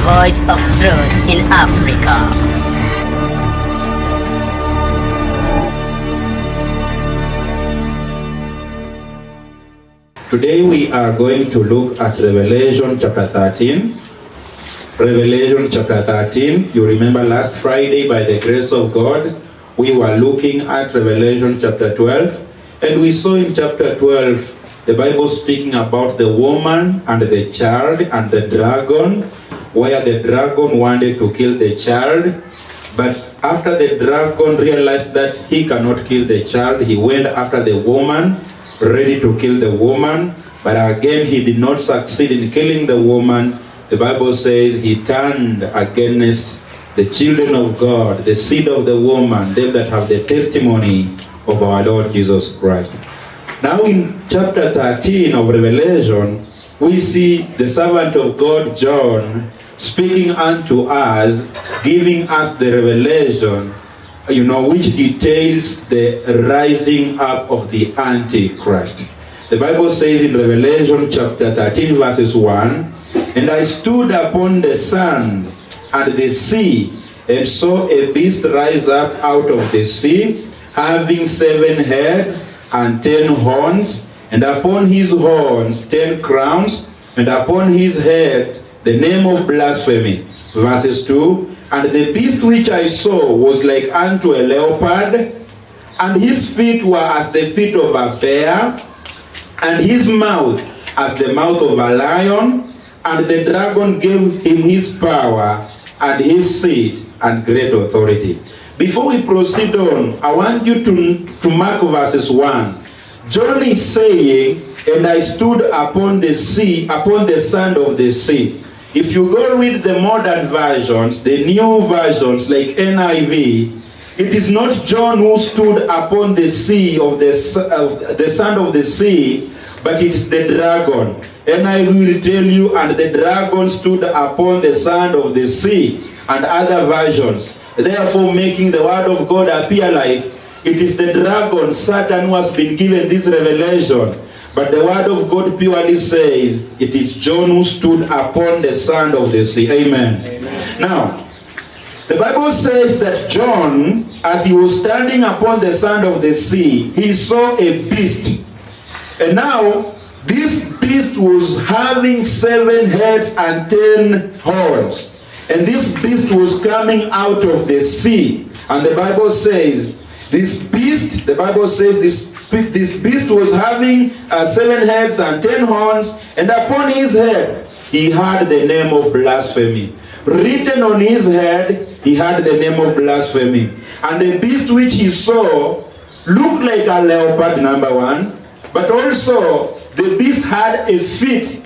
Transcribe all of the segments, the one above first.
voice of truth in Africa. Today we are going to look at Revelation chapter 13. Revelation chapter 13. You remember last Friday, by the grace of God, we were looking at Revelation chapter 12. And we saw in chapter 12, the Bible speaking about the woman and the child and the dragon, where the dragon wanted to kill the child. But after the dragon realized that he cannot kill the child, he went after the woman, ready to kill the woman, but again he did not succeed in killing the woman. The Bible says he turned against the children of God, the seed of the woman, them that have the testimony of our Lord Jesus Christ. Now in chapter 13 of Revelation, we see the servant of God, John, speaking unto us, giving us the revelation, which details the rising up of the Antichrist. The Bible says in Revelation chapter 13 verses 1, "And I stood upon the sand and the sea, and saw a beast rise up out of the sea, having 7 heads and 10 horns, and upon his horns 10 crowns, and upon his head the name of blasphemy." Verses 2, "And the beast which I saw was like unto a leopard, and his feet were as the feet of a bear, and his mouth as the mouth of a lion, and the dragon gave him his power and his seat and great authority." Before we proceed on, I want you to mark verses 1. John is saying, "And I stood upon the sea, upon the sand of the sea." If you go read the modern versions, the new versions like NIV, it is not John who stood upon the sea of the sand of the sea, but it is the dragon. NIV will tell you, "And the dragon stood upon the sand of the sea," and other versions, therefore making the word of God appear like it is the dragon, Satan, who has been given this revelation. But the word of God purely says it is John who stood upon the sand of the sea. Amen. Amen. Now, the Bible says that John, as he was standing upon the sand of the sea, he saw a beast. And now, this beast was having 7 heads and 10 horns. And this beast was coming out of the sea. And the Bible says, this beast was having 7 heads and 10 horns, and upon his head he had the name of blasphemy. Written on his head, he had the name of blasphemy. And the beast which he saw looked like a leopard, number 1, but also the beast had a feet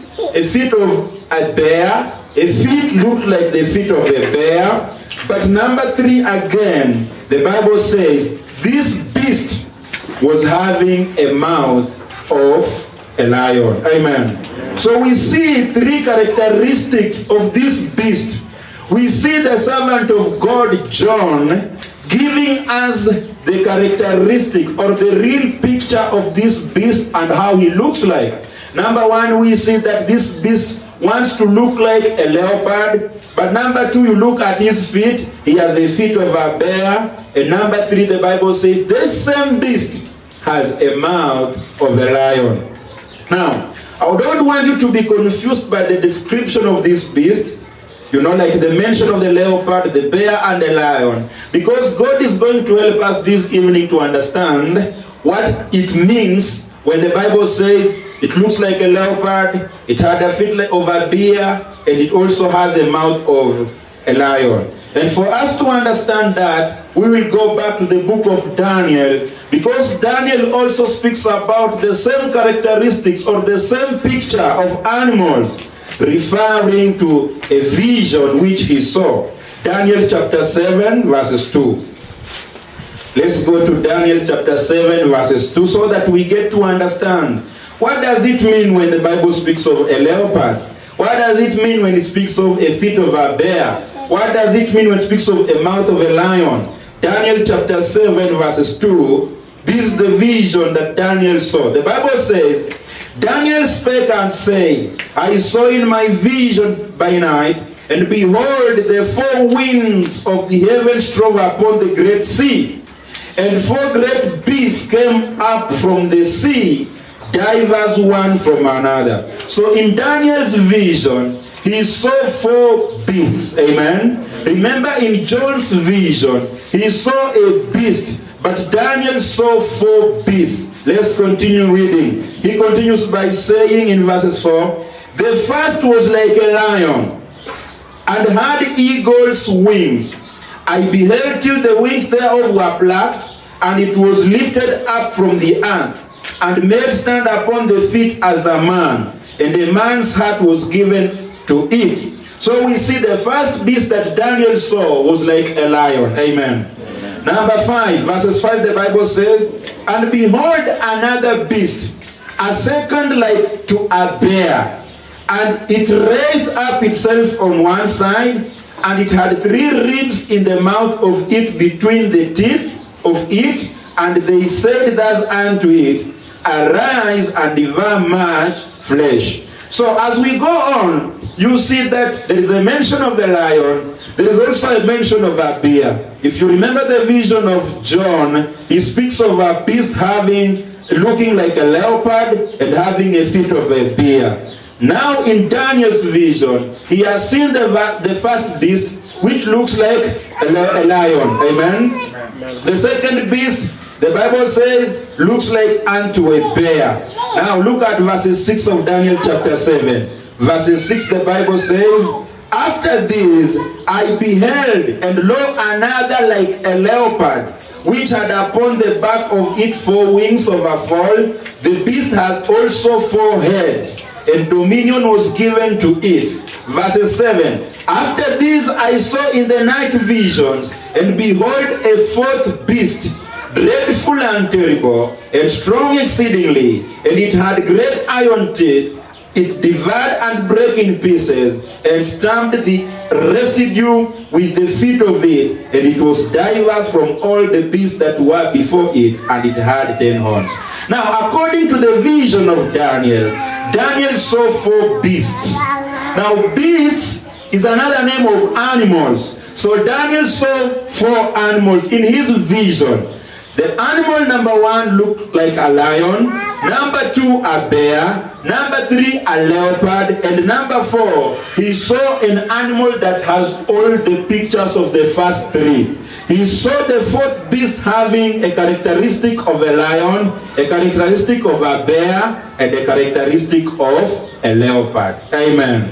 of a bear. A feet looked like the feet of a bear. But number 3 again, the Bible says this beast was having a mouth of a lion. Amen. So we see 3 characteristics of this beast. We see the servant of God, John, giving us the characteristic or the real picture of this beast and how he looks like. Number 1, we see that this beast wants to look like a leopard. But number 2, you look at his feet, he has the feet of a bear. And number 3, the Bible says this same beast has a mouth of a lion. Now, I don't want you to be confused by the description of this beast. Like the mention of the leopard, the bear, and the lion. Because God is going to help us this evening to understand what it means when the Bible says it looks like a leopard, it had a feet of a bear, and it also has a mouth of a lion. And for us to understand that, we will go back to the book of Daniel, because Daniel also speaks about the same characteristics or the same picture of animals, referring to a vision which he saw. Daniel chapter 7 verses 2. Let's go to Daniel chapter 7 verses 2 so that we get to understand what does it mean when the Bible speaks of a leopard. What does it mean when it speaks of a feet of a bear? What does it mean when it speaks of a mouth of a lion? Daniel chapter 7 verses 2. This is the vision that Daniel saw. The Bible says, Daniel spake and said, I saw in my vision by night, And behold, the four winds of the heavens strove upon the great sea. And four great beasts came up from the sea, divers one from another. So in Daniel's vision, he saw four beasts. Amen. Remember in John's vision, he saw a beast, but Daniel saw four beasts. Let's continue reading. He continues by saying in verses 4, the first was like a lion, and had eagle's wings. I beheld till the wings thereof were plucked, and it was lifted up from the earth, and made stand upon the feet as a man, and a man's heart was given to it. So we see the first beast that Daniel saw was like a lion. Amen. Number 5, verses 5, the Bible says, and behold another beast, a second like to a bear, and it raised up itself on one side, and it had 3 ribs in the mouth of it between the teeth of it, and they said thus unto it, arise and devour much flesh. So as we go on, you see that there is a mention of the lion, there is also a mention of a bear. If you remember the vision of John, he speaks of a beast looking like a leopard and having a feet of a bear. Now in Daniel's vision, he has seen the first beast, which looks like a lion. Amen. The second beast, the Bible says, looks like unto a bear. Now look at verses 6 of Daniel chapter 7. Verses 6, the Bible says, after this I beheld, and lo, another like a leopard, which had upon the back of it 4 wings of a fall. The beast had also 4 heads, and dominion was given to it. Verses 7, after this I saw in the night visions, and behold a 4th beast, dreadful and terrible, and strong exceedingly, and it had great iron teeth. It devoured and brake in pieces, and stamped the residue with the feet of it, and it was diverse from all the beasts that were before it, and it had 10 horns. Now, according to the vision of Daniel, Daniel saw 4 beasts. Now, beasts is another name of animals. So Daniel saw 4 animals in his vision. The animal number 1 looked like a lion, number 2 a bear, number 3 a leopard, and number 4 he saw an animal that has all the pictures of the first 3. He saw the 4th beast having a characteristic of a lion, a characteristic of a bear, and a characteristic of a leopard. Amen.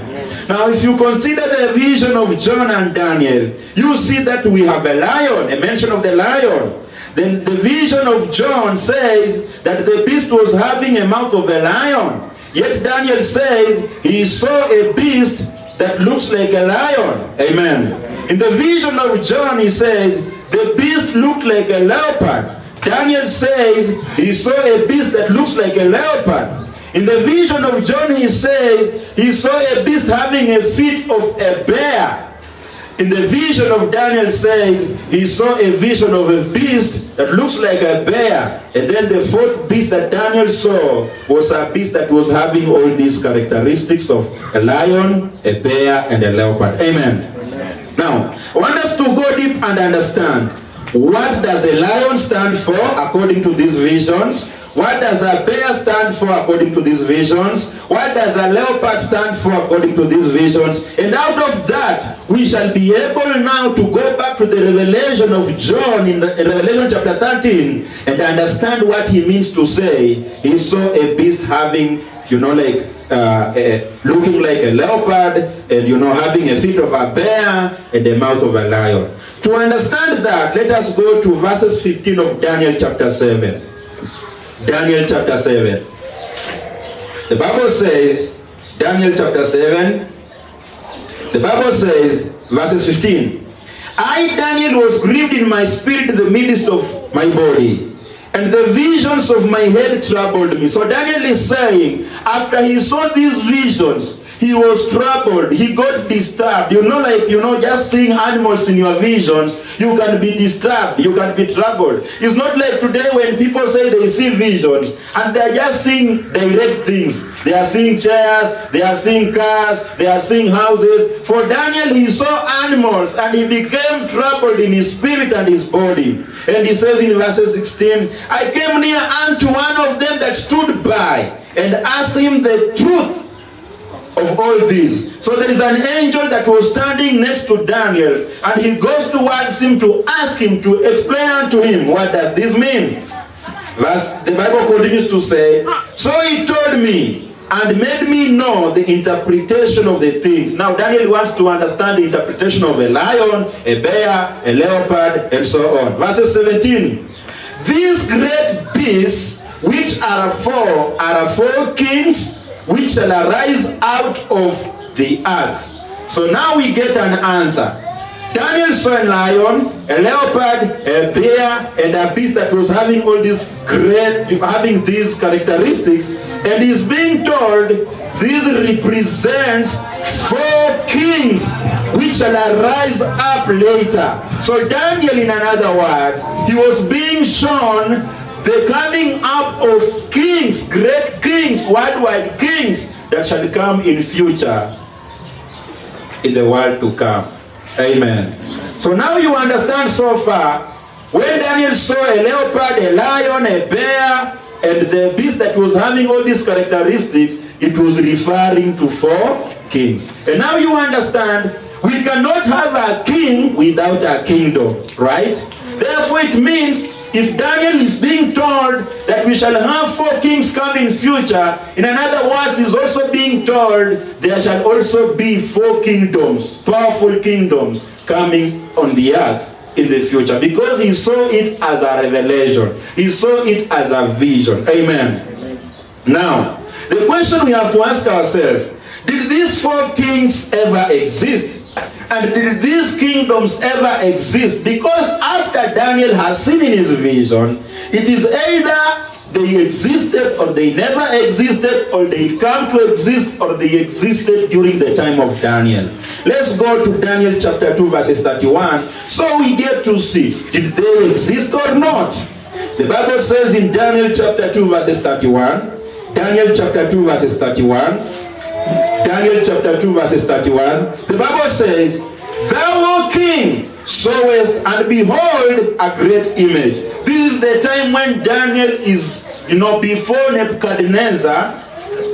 Now if you consider the vision of John and Daniel, you see that we have a lion, a mention of the lion. Then the vision of John says that the beast was having a mouth of a lion. Yet Daniel says he saw a beast that looks like a lion. Amen. In the vision of John, he says the beast looked like a leopard. Daniel says he saw a beast that looks like a leopard. In the vision of John, he says he saw a beast having a feet of a bear. In the vision of Daniel says he saw a vision of a beast that looks like a bear. And then the 4th beast that Daniel saw was a beast that was having all these characteristics of a lion, a bear, and a leopard. Amen. Now, I want us to go deep and understand, what does a lion stand for according to these visions? What does a bear stand for according to these visions? What does a leopard stand for according to these visions? And out of that, we shall be able now to go back to the revelation of John in Revelation chapter 13 and understand what he means to say he saw a beast having, looking like a leopard, and having a feet of a bear and the mouth of a lion. To understand that, let us go to verses 15 of Daniel chapter 7. Daniel chapter 7. The Bible says, Daniel chapter 7, the Bible says, verses 15, I, Daniel, was grieved in my spirit in the midst of my body, and the visions of my head troubled me. So Daniel is saying, after he saw these visions, he was troubled. He got disturbed. Just seeing animals in your visions, you can be disturbed. You can be troubled. It's not like today when people say they see visions and they are just seeing direct things. They are seeing chairs, they are seeing cars, they are seeing houses. For Daniel, he saw animals and he became troubled in his spirit and his body. And he says in verse 16, I came near unto one of them that stood by and asked him the truth of all this. So there is an angel that was standing next to Daniel, and he goes towards him to ask him to explain unto him, what does this mean? The Bible continues to say, so he told me and made me know the interpretation of the things. Now Daniel wants to understand the interpretation of a lion, a bear, a leopard, and so on. Verse 17. These great beasts which are four kings which shall arise out of the earth. So now we get an answer. Daniel saw a lion, a leopard, a bear, and a beast that was having these characteristics, and he's being told this represents four kings which shall arise up later. So Daniel, in other words, he was being shown the coming up of kings, great kings, worldwide kings that shall come in future in the world to come. Amen. So now you understand so far, when Daniel saw a leopard, a lion, a bear, and the beast that was having all these characteristics, it was referring to four kings. And now you understand, we cannot have a king without a kingdom, right? Therefore it means, if Daniel is being told that we shall have four kings come in future, in other words, he's also being told there shall also be four kingdoms, powerful kingdoms coming on the earth in the future, because he saw it as a revelation. He saw it as a vision. Amen. Now, the question we have to ask ourselves, did these four kings ever exist? And did these kingdoms ever exist? Because after Daniel has seen in his vision, it is either they existed or they never existed, or they come to exist or they existed during the time of Daniel. Let's go to Daniel chapter 2 verses 31. So we get to see, did they exist or not? The Bible says in Daniel chapter 2 verses 31, Daniel chapter 2 verses 31, Daniel chapter 2 verses 31, the Bible says, Thou, O king, sawest and behold a great image. This is the time when Daniel is, before Nebuchadnezzar,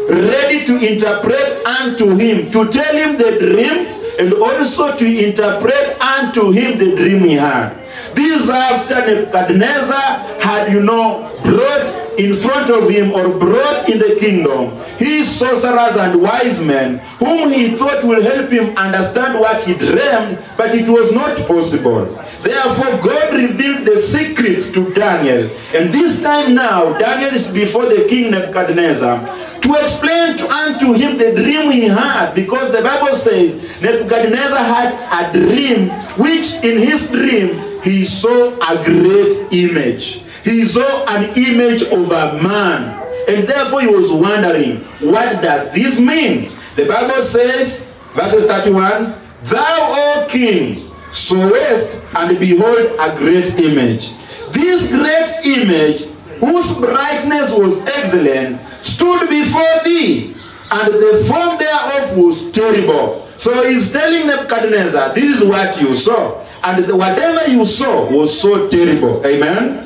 ready to interpret unto him, to tell him the dream, and also to interpret unto him the dream he had. This is after Nebuchadnezzar had, brought in front of him, or brought in the kingdom, his sorcerers and wise men, whom he thought will help him understand what he dreamed, but it was not possible. Therefore God revealed the secrets to Daniel. And this time now, Daniel is before the king Nebuchadnezzar to explain unto him the dream he had, because the Bible says Nebuchadnezzar had a dream, which in his dream he saw a great image. He saw an image of a man, and therefore he was wondering, what does this mean? The Bible says, verses 31, Thou, O king, sawest and behold a great image. This great image, whose brightness was excellent, stood before thee, and the form thereof was terrible. So he's telling Nebuchadnezzar, this is what you saw, and whatever you saw was so terrible. Amen?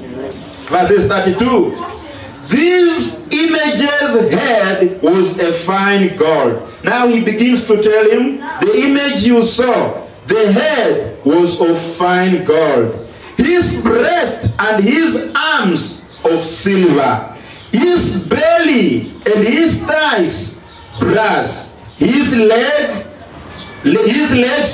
Verses 32. These images' head was a fine gold. Now he begins to tell him, the image you saw, the head was of fine gold. His breast and his arms of silver. His belly and his thighs brass. His legs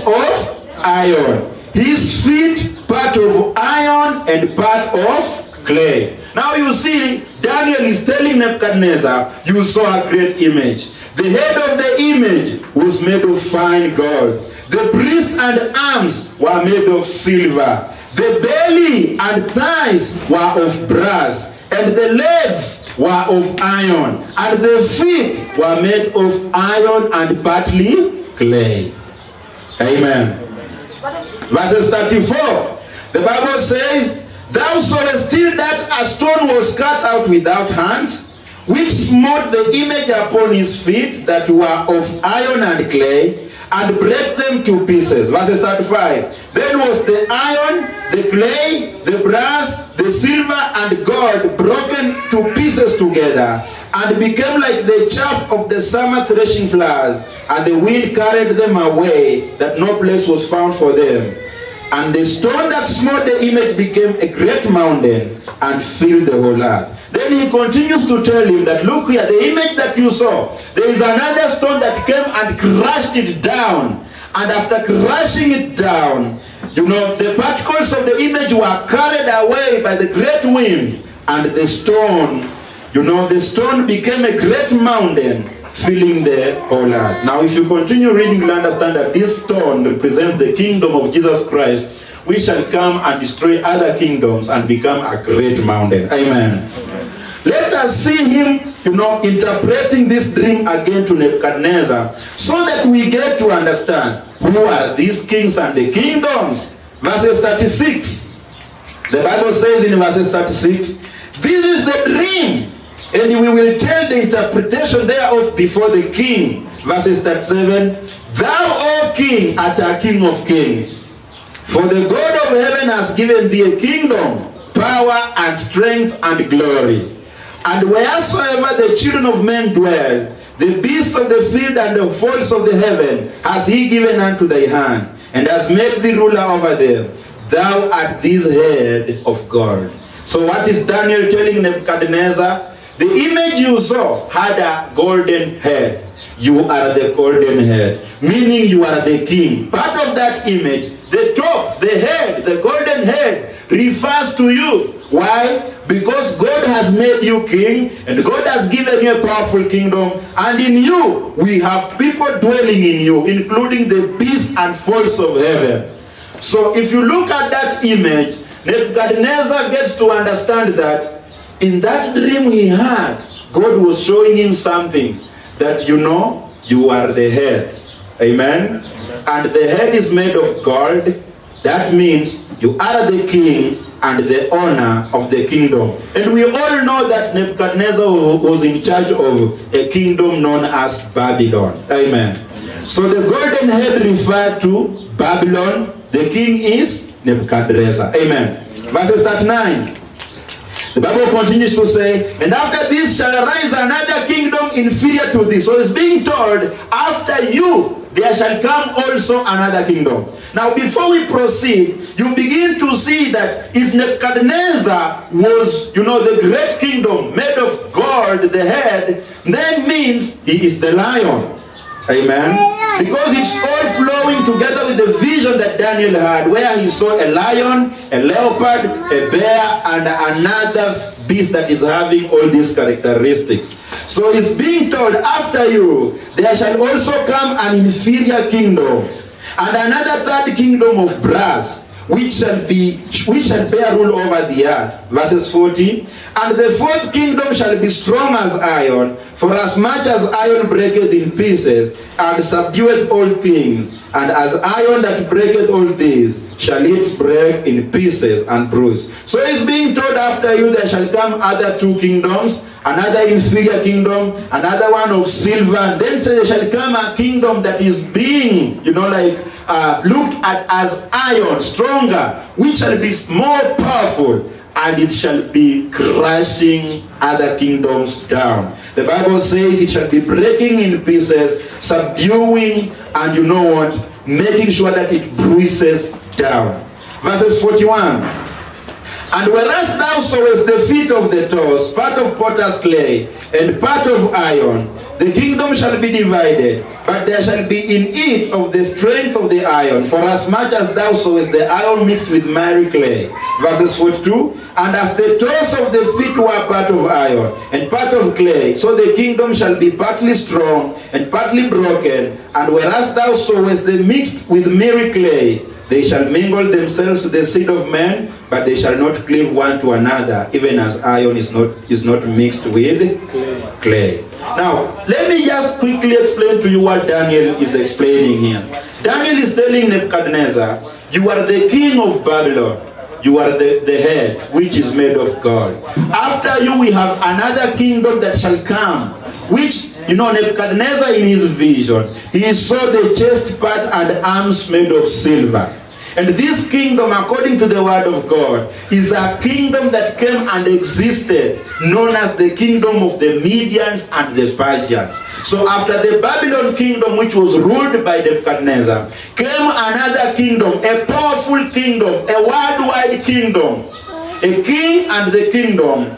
of iron. His feet part of iron and part of clay. Now you see, Daniel is telling Nebuchadnezzar, you saw a great image. The head of the image was made of fine gold. The breast and arms were made of silver. The belly and thighs were of brass. And the legs were of iron, and the feet were made of iron and partly clay. Amen. Verses 34, the Bible says, thou sawest still that a stone was cut out without hands, which smote the image upon his feet that were of iron and clay, and brake them to pieces. Verses 35. Then was the iron, the clay, the brass, the silver, and gold broken to pieces together, and became like the chaff of the summer threshing floors, and the wind carried them away, that no place was found for them. And the stone that smote the image became a great mountain, and filled the whole earth. Then he continues to tell him that, look here, the image that you saw, there is another stone that came and crushed it down. And after crushing it down, the particles of the image were carried away by the great wind. And the stone, the stone became a great mountain, filling the whole earth. Now, if you continue reading, you'll understand that this stone represents the kingdom of Jesus Christ, which shall come and destroy other kingdoms and become a great mountain. Amen. Let us see him, interpreting this dream again to Nebuchadnezzar, so that we get to understand who are these kings and the kingdoms. Verses 36. The Bible says in verses 36, this is the dream, and we will tell the interpretation thereof before the king. Verses 37, thou, O king, art a king of kings. For the God of heaven has given thee a kingdom, power, and strength, and glory. And wheresoever the children of men dwell, the beasts of the field and the fowls of the heaven has he given unto thy hand, and has made thee ruler over them. Thou art this head of gold. So what is Daniel telling Nebuchadnezzar? The image you saw had a golden head. You are the golden head, meaning you are the king. Part of that image, the top, the head, the golden head, refers to you. Why? Because God has made you king, and God has given you a powerful kingdom, and in you we have people dwelling in you, including the beasts and fowls of heaven. So if you look at that image, Nebuchadnezzar gets to understand that in that dream he had, God was showing him something, that you are the head. Amen? And the head is made of gold. That means you are the king and the owner of the kingdom. And we all know that Nebuchadnezzar was in charge of a kingdom known as Babylon. Amen. So the golden head referred to Babylon. The king is Nebuchadnezzar. Amen. Verses 39. The Bible continues to say, and after this shall arise another kingdom inferior to this. So it's being told, after you, there shall come also another kingdom. Now, before we proceed, you begin to see that if Nebuchadnezzar was, the great kingdom made of gold, the head, that means he is the lion. Amen. Because it's all flowing together with the vision that Daniel had, where he saw a lion, a leopard, a bear, and another beast that is having all these characteristics. So it's being told, after you, there shall also come an inferior kingdom, and another third kingdom of brass, which shall bear rule over the earth. Verses 40. And the fourth kingdom shall be strong as iron, for as much as iron breaketh in pieces, and subdueth all things, and as iron that breaketh all these, shall it break in pieces and bruise. So it's being told, after you there shall come other two kingdoms, another inferior kingdom, another one of silver, and then there shall come a kingdom that is being, looked at as iron, stronger, which shall be more powerful, and it shall be crushing other kingdoms down. The Bible says it shall be breaking in pieces, subduing, and making sure that it bruises down. Verses 41. And whereas thou sawest the feet of the toes, part of potter's clay, and part of iron, the kingdom shall be divided, but there shall be in it of the strength of the iron, for as much as thou sawest the iron mixed with miry clay. Verses 42. And as the toes of the feet were part of iron, and part of clay, so the kingdom shall be partly strong, and partly broken. And whereas thou sawest the mixed with miry clay, They shall mingle themselves with the seed of men, but they shall not cleave one to another, even as iron is not mixed with clay. Now, let me just quickly explain to you what Daniel is explaining here. Daniel is telling Nebuchadnezzar, you are the king of Babylon. You are the head, which is made of gold. After you, we have another kingdom that shall come, which, Nebuchadnezzar in his vision, he saw the chest part and arms made of silver. And this kingdom, according to the word of God, is a kingdom that came and existed, known as the kingdom of the Medians and the Persians. So after the Babylon kingdom, which was ruled by Nebuchadnezzar, came another kingdom, a powerful kingdom, a worldwide kingdom, a king and the kingdom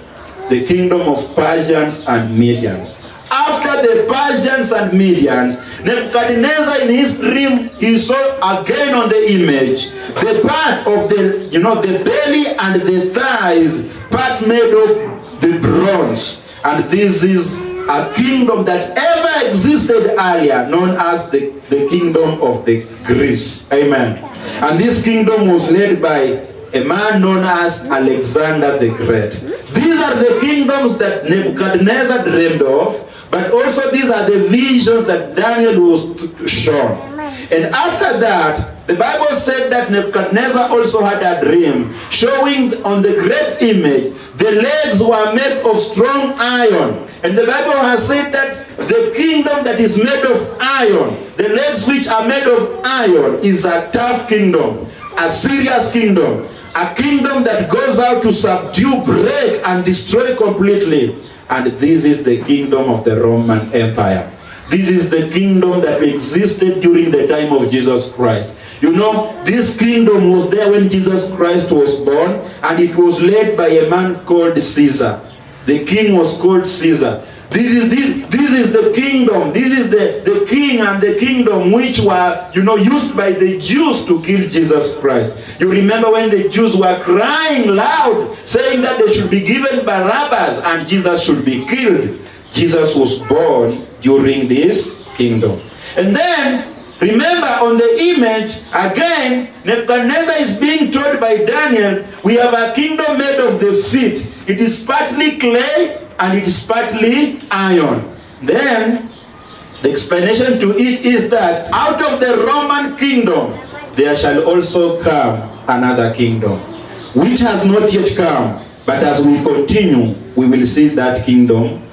of Persians and Medians. After the Persians and Medians, Nebuchadnezzar in his dream, he saw again on the image the part of the belly and the thighs, part made of the bronze. And this is a kingdom that ever existed earlier, known as the kingdom of the Greece. Amen. And this kingdom was led by a man known as Alexander the Great. These are the kingdoms that Nebuchadnezzar dreamed of. But also these are the visions that Daniel was shown. And after that, the Bible said that Nebuchadnezzar also had a dream showing on the great image the legs were made of strong iron. And the Bible has said that the kingdom that is made of iron, the legs which are made of iron, is a tough kingdom, a serious kingdom, a kingdom that goes out to subdue, break, and destroy completely. And this is the kingdom of the Roman Empire. This is the kingdom that existed during the time of Jesus Christ. This kingdom was there when Jesus Christ was born, and it was led by a man called Caesar. The king was called Caesar. This is the kingdom. This is the king and the kingdom which were, used by the Jews to kill Jesus Christ. You remember when the Jews were crying loud, saying that they should be given Barabbas and Jesus should be killed. Jesus was born during this kingdom. And then, remember on the image, again, Nebuchadnezzar is being told by Daniel, we have a kingdom made of the feet. It is partly clay and it is partly iron. Then, the explanation to it is that out of the Roman kingdom, there shall also come another kingdom, which has not yet come. But as we continue, we will see that kingdom.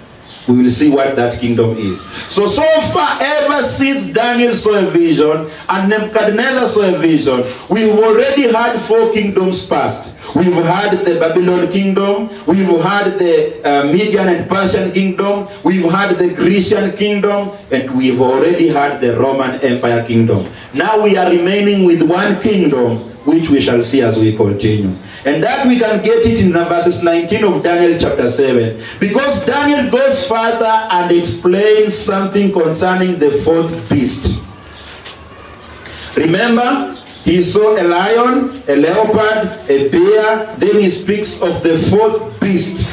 We will see what that kingdom is. So far, ever since Daniel saw a vision and Nebuchadnezzar saw a vision, we've already had 4 kingdoms past. We've had the Babylon kingdom, we've had the Median and Persian kingdom, we've had the Grecian kingdom, and we've already had the Roman Empire kingdom. Now we are remaining with one kingdom, which we shall see as we continue. And that we can get it in verses 19 of Daniel chapter 7. Because Daniel goes further and explains something concerning the 4th beast. Remember, he saw a lion, a leopard, a bear. Then he speaks of the 4th beast.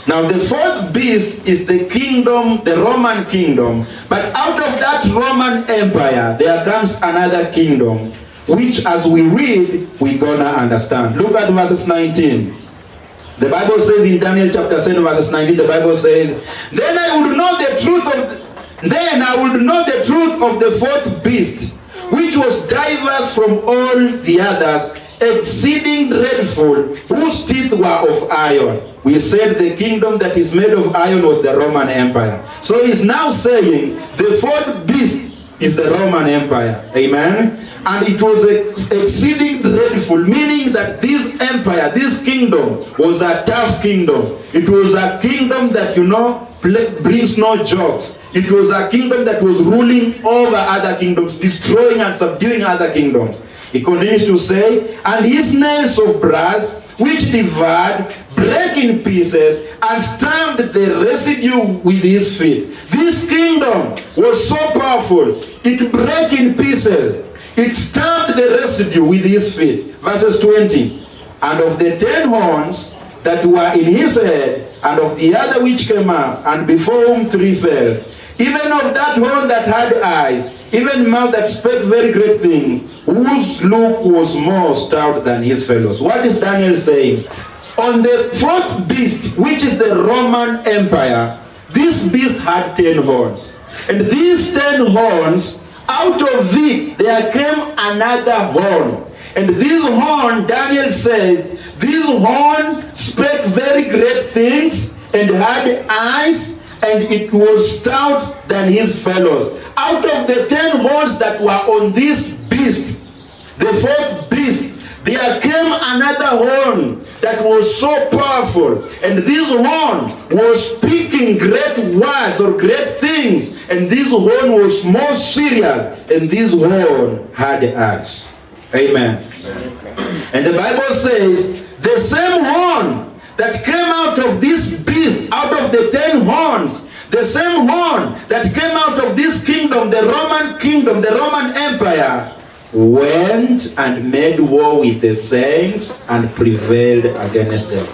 Now the 4th beast is the kingdom, the Roman kingdom. But out of that Roman empire, there comes another kingdom, which as we read, we're gonna understand. Look at verses 19. The Bible says in Daniel chapter 7, verses 19, the Bible says, Then I would know the truth of the 4th beast, which was diverse from all the others, exceeding dreadful, whose teeth were of iron. We said the kingdom that is made of iron was the Roman Empire. So he's now saying the 4th beast is the Roman Empire. Amen? And it was exceeding dreadful, meaning that this empire, this kingdom, was a tough kingdom. It was a kingdom that, brings no jokes. It was a kingdom that was ruling over other kingdoms, destroying and subduing other kingdoms. He continues to say, and his nails of brass, which devoured, break in pieces, and stamped the residue with his feet. This kingdom was so powerful, it broke in pieces. It stamped the residue with his feet. Verses 20. And of the 10 horns that were in his head, and of the other which came up, and before whom 3 fell, even of that horn that had eyes, even mouth that spake very great things, whose look was more stout than his fellows. What is Daniel saying? On the fourth beast, which is the Roman Empire, this beast had 10 horns. And these 10 horns, out of it there came another horn. And this horn, Daniel says, this horn spake very great things and had eyes, and it was stout than his fellows. Out of the 10 horns that were on this beast, the fourth beast, there came another horn that was so powerful. And this horn was speaking great words or great things. And this horn was more serious. And this horn had eyes. Amen. And the Bible says, the same horn that came out of this beast, out of the 10 horns, the same horn that came out of this kingdom, the Roman Empire, went and made war with the saints and prevailed against them.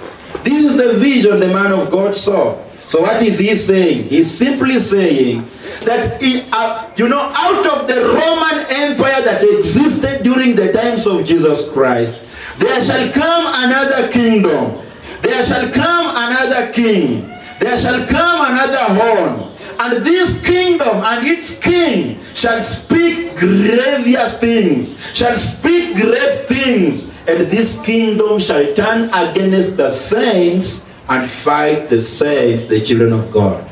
This is the vision the man of God saw. So what is he saying? He's simply saying that out of the Roman Empire that existed during the times of Jesus Christ, there shall come another kingdom. There shall come another king. There shall come another horn. And this kingdom and its king shall speak grievous things, shall speak great things. And this kingdom shall turn against the saints and fight the saints, the children of God.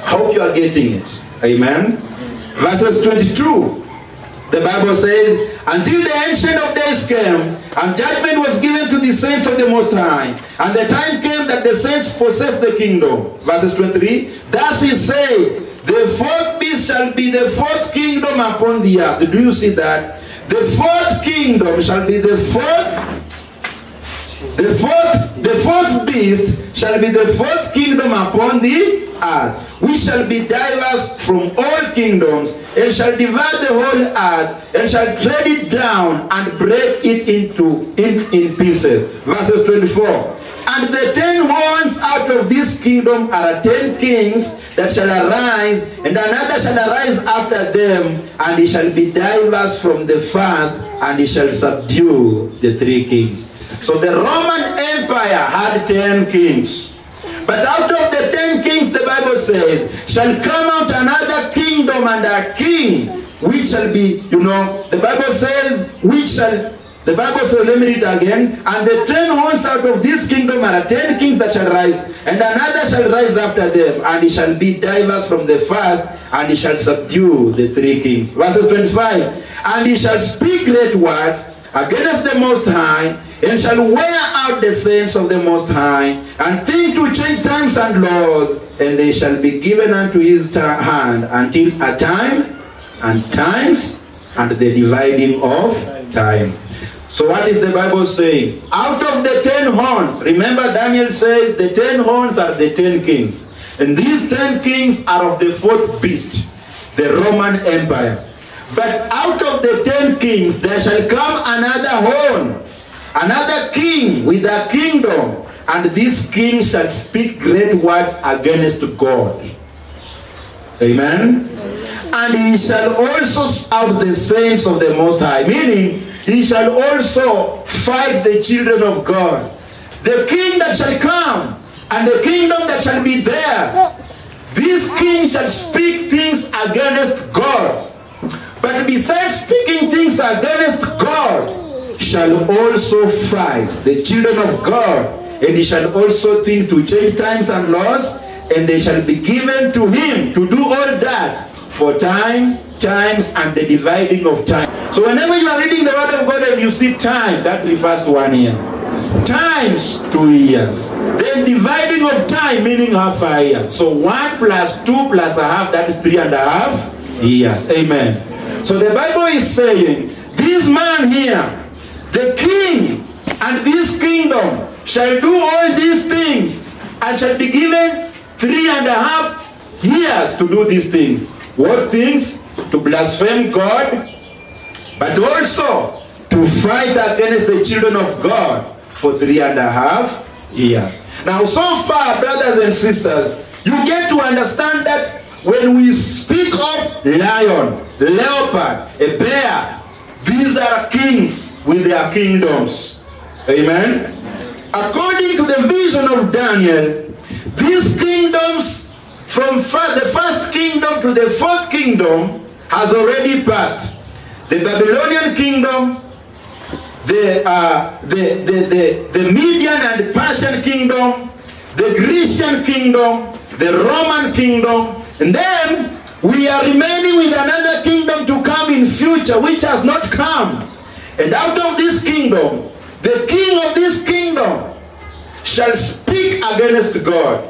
Hope you are getting it. Amen. Verses 22. The Bible says, until the Ancient of Days came, and judgment was given to the saints of the Most High, and the time came that the saints possessed the kingdom. Verses 23, thus he said, the fourth beast shall be the fourth kingdom upon the earth. Do you see that? The fourth kingdom shall be the fourth beast shall be the fourth kingdom upon the earth. We shall be diverse from all kingdoms, and shall divide the whole earth, and shall tread it down and break it in pieces. Verses 24. And the 10 horns out of this kingdom are 10 kings that shall arise, and another shall arise after them, and he shall be diverse from the first, and he shall subdue the 3 kings. So the Roman Empire had 10 kings. But out of the 10 kings, the Bible says, shall come out another kingdom and a king, which shall be, the Bible says, let me read again. And the 10 horns out of this kingdom are 10 kings that shall rise, and another shall rise after them, and he shall be diverse from the first, and he shall subdue the 3 kings. Verses 25. And he shall speak great words against the Most High, and shall wear out the saints of the Most High, and think to change times and laws, and they shall be given unto his hand until a time and times and the dividing of time. So what is the Bible saying? Out of the 10 horns, remember Daniel says the 10 horns are the 10 kings. And these 10 kings are of the fourth beast, the Roman Empire. But out of the 10 kings there shall come another horn, another king with a kingdom, and this king shall speak great words against God. Amen. And he shall also out the saints of the Most High, meaning he shall also fight the children of God. The king that shall come and the kingdom that shall be there, this king shall speak things against God. But besides speaking things against God, shall also fight the children of God, and he shall also think to change times and laws, and they shall be given to him to do all that for time, times, and the dividing of time. So whenever you are reading the word of God and you see time, that refers to 1 year. Times, 2 years. Then dividing of time, meaning half a year. So 1 plus 2 plus a half, that is 3.5 years. Amen. So the Bible is saying, this man here, the king and this kingdom shall do all these things and shall be given 3.5 years to do these things. What things? To blaspheme God, but also to fight against the children of God for 3.5 years. Now, so far, brothers and sisters, you get to understand that when we speak of lion, leopard, a bear, these are kings with their kingdoms. Amen. According to the vision of Daniel, these kingdoms from the first kingdom to the fourth kingdom has already passed. The Babylonian kingdom, the Median and Persian kingdom, the Grecian kingdom, the Roman kingdom, and then we are remaining with another kingdom to come in future which has not come. And out of this kingdom, the king of this kingdom shall speak against God.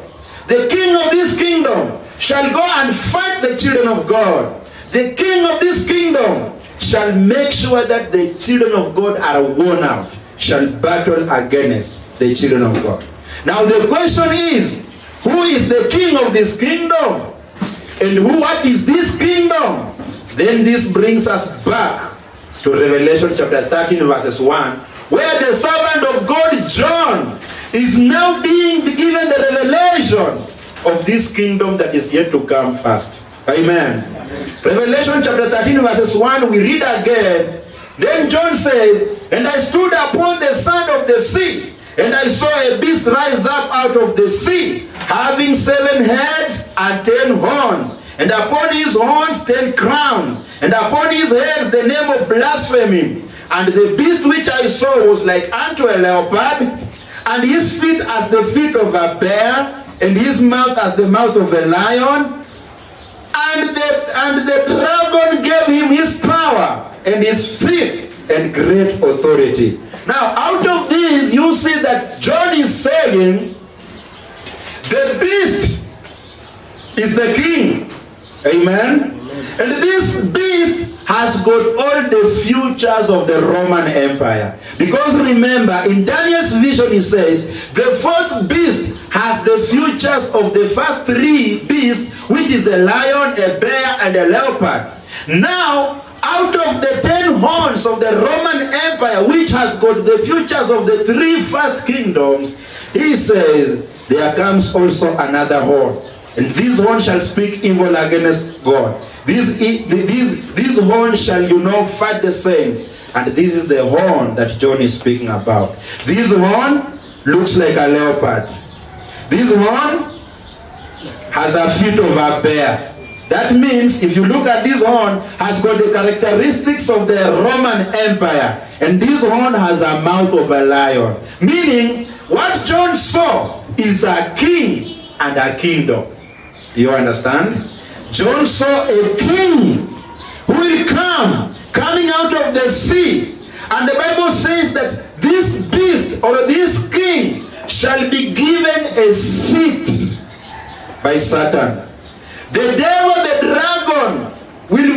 The king of this kingdom shall go and fight the children of God. The king of this kingdom shall make sure that the children of God are worn out, shall battle against the children of God. Now the question is, who is the king of this kingdom? And what is this kingdom? Then this brings us back to Revelation chapter 13 verses 1, where the servant of God John is now being given the revelation of this kingdom that is yet to come first. Amen. Revelation chapter 13 verses 1, we read again. Then John says, and I stood upon the sand of the sea, and I saw a beast rise up out of the sea, having 7 heads and 10 horns, and upon his horns 10 crowns, and upon his heads the name of blasphemy. And the beast which I saw was like unto a leopard, and his feet as the feet of a bear, and his mouth as the mouth of a lion. And the dragon gave him his power and his seat and great authority. Now, out of this, you see that John is saying the beast is the king. Amen. And this beast has got all the futures of the Roman Empire. Because remember, in Daniel's vision, he says the fourth beast has the futures of the first 3 beasts, which is a lion, a bear, and a leopard. Now, out of the 10 horns of the Roman Empire, which has got the futures of the 3 first kingdoms, he says, there comes also another horn. And this horn shall speak evil against God. These horns shall, fight the saints. And this is the horn that John is speaking about. This horn looks like a leopard. This horn has a feet of a bear. That means if you look at this horn, has got the characteristics of the Roman Empire. And this horn has a mouth of a lion. Meaning, what John saw is a king and a kingdom. You understand? John saw a king who will come, coming out of the sea. And the Bible says that this beast or this king shall be given a seat by Satan. The devil, the dragon, will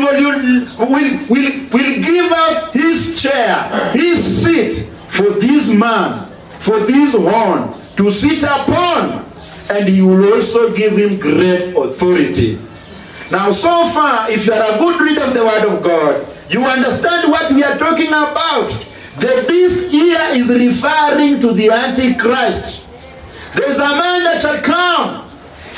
give out his chair, his seat for this man, for this horn to sit upon, and he will also give him great authority. Now, so far, if you are a good reader of the Word of God, you understand what we are talking about. The beast here is referring to the Antichrist. There is a man that shall come,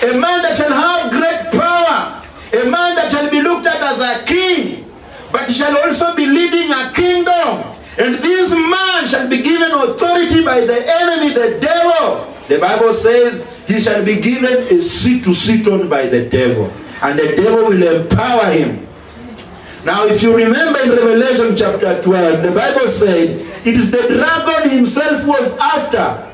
a man that shall have great power, a man that shall be looked at as a king, but he shall also be leading a kingdom. And this man shall be given authority by the enemy, the devil. The Bible says he shall be given a seat to sit on by the devil, and the devil will empower him. Now, if you remember in Revelation chapter 12, the Bible said it is the dragon himself who was after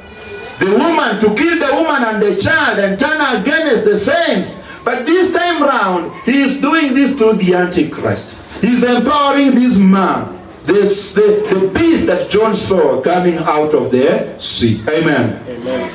the woman, to kill the woman and the child and turn against the saints. But this time round, he is doing this through the Antichrist. He is empowering this man, the beast that John saw coming out of the sea. Amen. Amen.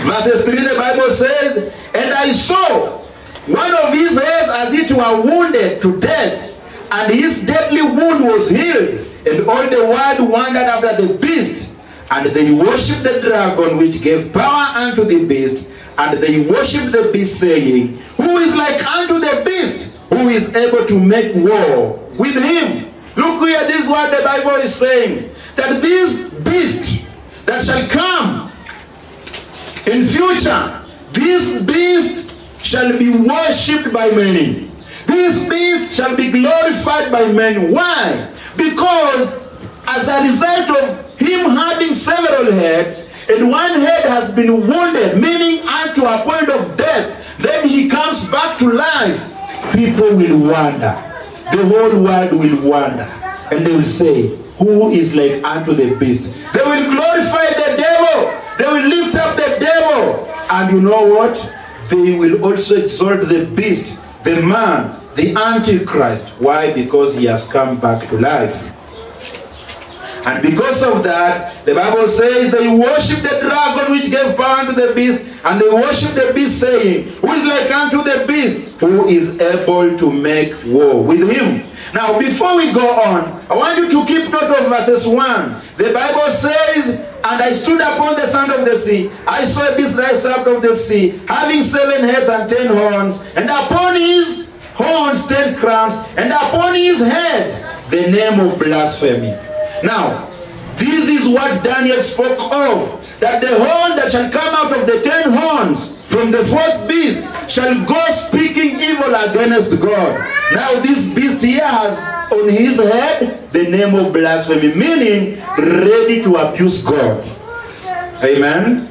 Verses 3, the Bible says, and I saw one of his heads as it were wounded to death, and his deadly wound was healed, and all the world wondered after the beast. And they worshipped the dragon which gave power unto the beast, and they worshipped the beast, saying, who is like unto the beast, who is able to make war with him? Look here, this is what the Bible is saying, that this beast that shall come in future, this beast shall be worshipped by many. This beast shall be glorified by many. Why? Because as a result of him having several heads, and one head has been wounded, meaning unto a point of death, then he comes back to life. People will wonder. The whole world will wonder. And they will say, who is like unto the beast? They will glorify the devil. They will lift up the devil. And you know what? They will also exalt the beast, the man, the Antichrist. Why? Because he has come back to life. And because of that, the Bible says they worship the dragon which gave power to the beast, and they worship the beast, saying, who is like unto the beast, who is able to make war with him. Now, before we go on, I want you to keep note of verses 1. The Bible says, and I stood upon the sand of the sea. I saw a beast rise out of the sea, having 7 heads and 10 horns, and upon his horns 10 crowns, and upon his heads the name of blasphemy. Now, this is what Daniel spoke of, that the horn that shall come out of the 10 horns from the 4th beast shall go speaking evil against God. Now this beast here has on his head the name of blasphemy, meaning ready to abuse God. Amen?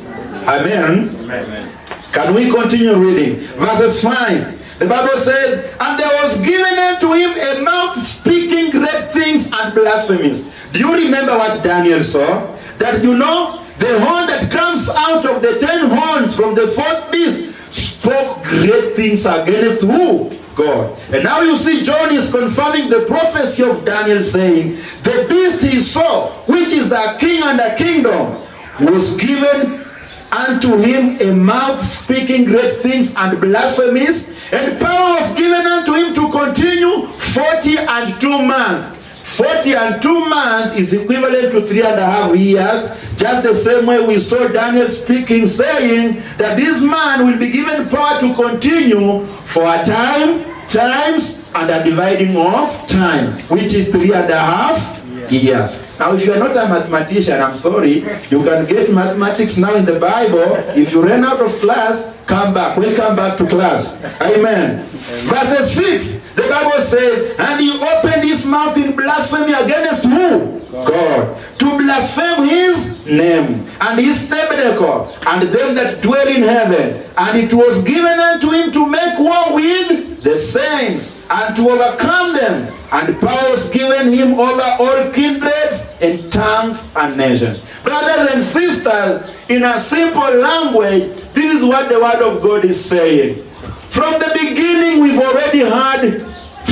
Amen? Amen. Can we continue reading? Verses 5. The Bible says, and there was given unto him a mouth speaking great things and blasphemies. Do you remember what Daniel saw? That you know, the horn that comes out of the 10 horns from the 4th beast spoke great things against who? God. And now you see John is confirming the prophecy of Daniel, saying, the beast he saw, which is the king and the kingdom, was given unto him a mouth speaking great things and blasphemies, and power was given unto him to continue 42 months. 42 months is equivalent to 3.5 years, just the same way we saw Daniel speaking, saying that this man will be given power to continue for a time, times, and a dividing of time, which is 3.5 years. Now, if you are not a mathematician, I'm sorry, you can get mathematics now in the Bible. If you ran out of class, come back. Welcome back to class. Amen. Verse 6, the Bible says, and he opened his mouth in blasphemy against who? God. To blaspheme his name and his tabernacle and them that dwell in heaven. And it was given unto him to make war with the saints and to overcome them. And power was given him over all kindreds and tongues and nations. Brothers and sisters, in a simple language, this is what the word of God is saying. From the beginning, we've already had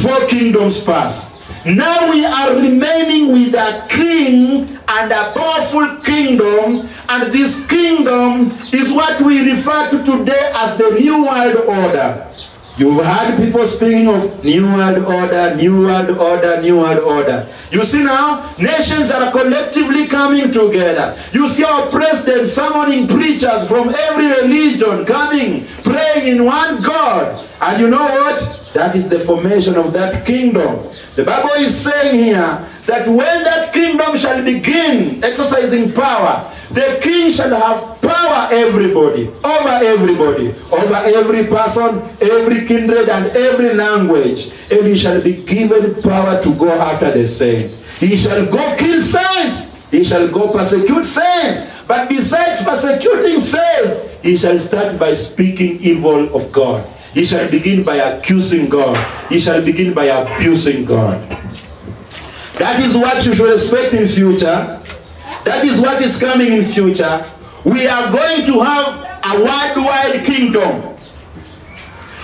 4 kingdoms pass. Now we are remaining with a king and a powerful kingdom, and this kingdom is what we refer to today as the New World Order. You've heard people speaking of New World Order, New World Order, New World Order. You see now, nations are collectively coming together. You see our president summoning preachers from every religion coming, praying in one God. And you know what? That is the formation of that kingdom. The Bible is saying here that when that kingdom shall begin exercising power, the king shall have power over every person, every kindred, and every language. And he shall be given power to go after the saints. He shall go kill saints. He shall go persecute saints. But besides persecuting saints, he shall start by speaking evil of God. He shall begin by accusing God. He shall begin by abusing God. That is what you should expect in future. That is what is coming in future. We are going to have a worldwide kingdom.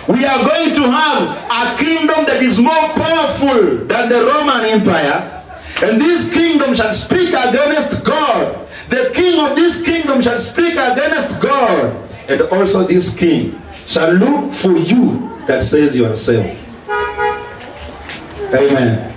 We are going to have a kingdom that is more powerful than the Roman Empire. And this kingdom shall speak against God. The king of this kingdom shall speak against God. And also this king shall look for you that says yourself. Amen.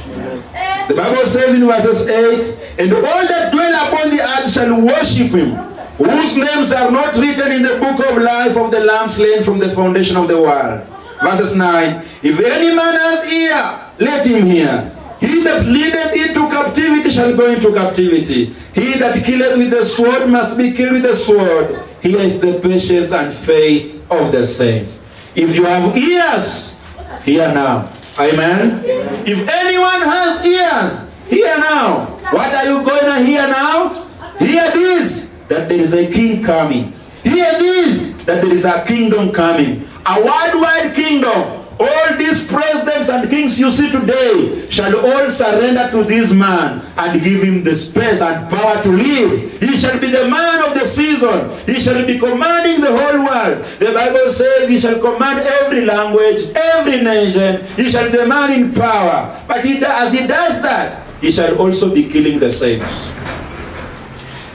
The Bible says in verses 8, and all that dwell upon the earth shall worship him, whose names are not written in the book of life of the Lamb slain from the foundation of the world. Verses 9, if any man has ear, let him hear. He that leadeth into captivity shall go into captivity. He that killeth with the sword must be killed with the sword. Here is the patience and faith of the saints. If you have ears, hear now. Amen. If anyone has ears, hear now. What are you going to hear now? Hear this, that there is a king coming. Hear this, that there is a kingdom coming. A worldwide kingdom. All these presidents and kings you see today shall all surrender to this man and give him the space and power to live. He shall be the man of the season. He shall be commanding the whole world. The Bible says he shall command every language, every nation. He shall be the man in power. But as he does that, he shall also be killing the saints.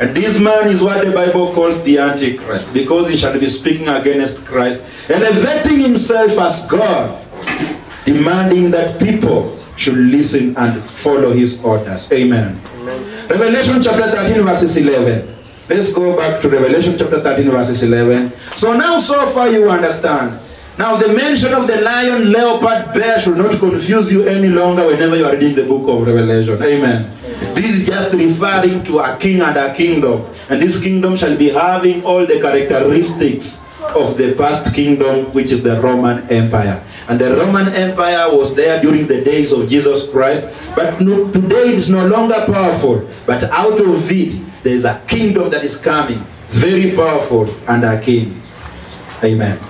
And this man is what the Bible calls the Antichrist, because he shall be speaking against Christ, elevating himself as God, demanding that people should listen and follow his orders. Amen. Amen. Revelation chapter 13 verses 11. Let's go back to Revelation chapter 13 verses 11. So now so far you understand. Now the mention of the lion, leopard, bear should not confuse you any longer whenever you are reading the book of Revelation. Amen. This is just referring to a king and a kingdom. And this kingdom shall be having all the characteristics of the past kingdom, which is the Roman Empire. And the Roman Empire was there during the days of Jesus Christ. But today it is no longer powerful. But out of it, there is a kingdom that is coming. Very powerful, and a king. Amen.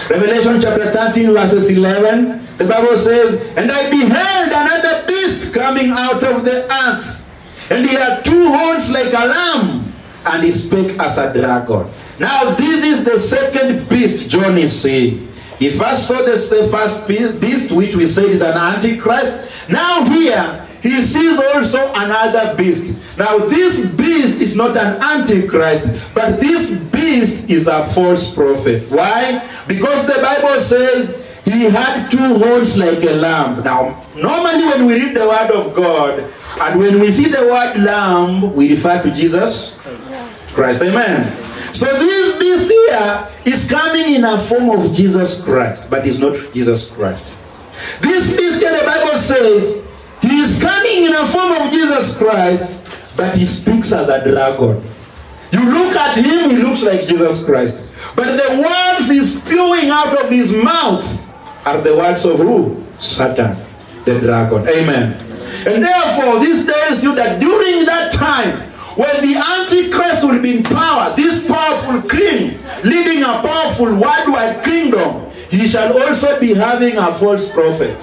Revelation chapter 13 verses 11, the Bible says, and I beheld another beast coming out of the earth, and he had two horns like a lamb, and he spake as a dragon. Now this is the second beast John is seeing. He first saw the first beast, which we said is an antichrist. Now here, he sees also another beast. Now this beast is not an antichrist, but this beast is a false prophet. Why? Because the Bible says he had two horns like a lamb. Now, normally when we read the word of God, and when we see the word lamb, we refer to Jesus Christ. Amen. So this beast here is coming in a form of Jesus Christ, but it's not Jesus Christ. This beast here, the Bible says, he is coming in a form of Jesus Christ, but he speaks as a dragon. You look at him, he looks like Jesus Christ. But the words he's spewing out of his mouth are the words of who? Satan, the dragon. Amen. And therefore, this tells you that during that time, when the Antichrist will be in power, this powerful king, leading a powerful worldwide kingdom, he shall also be having a false prophet.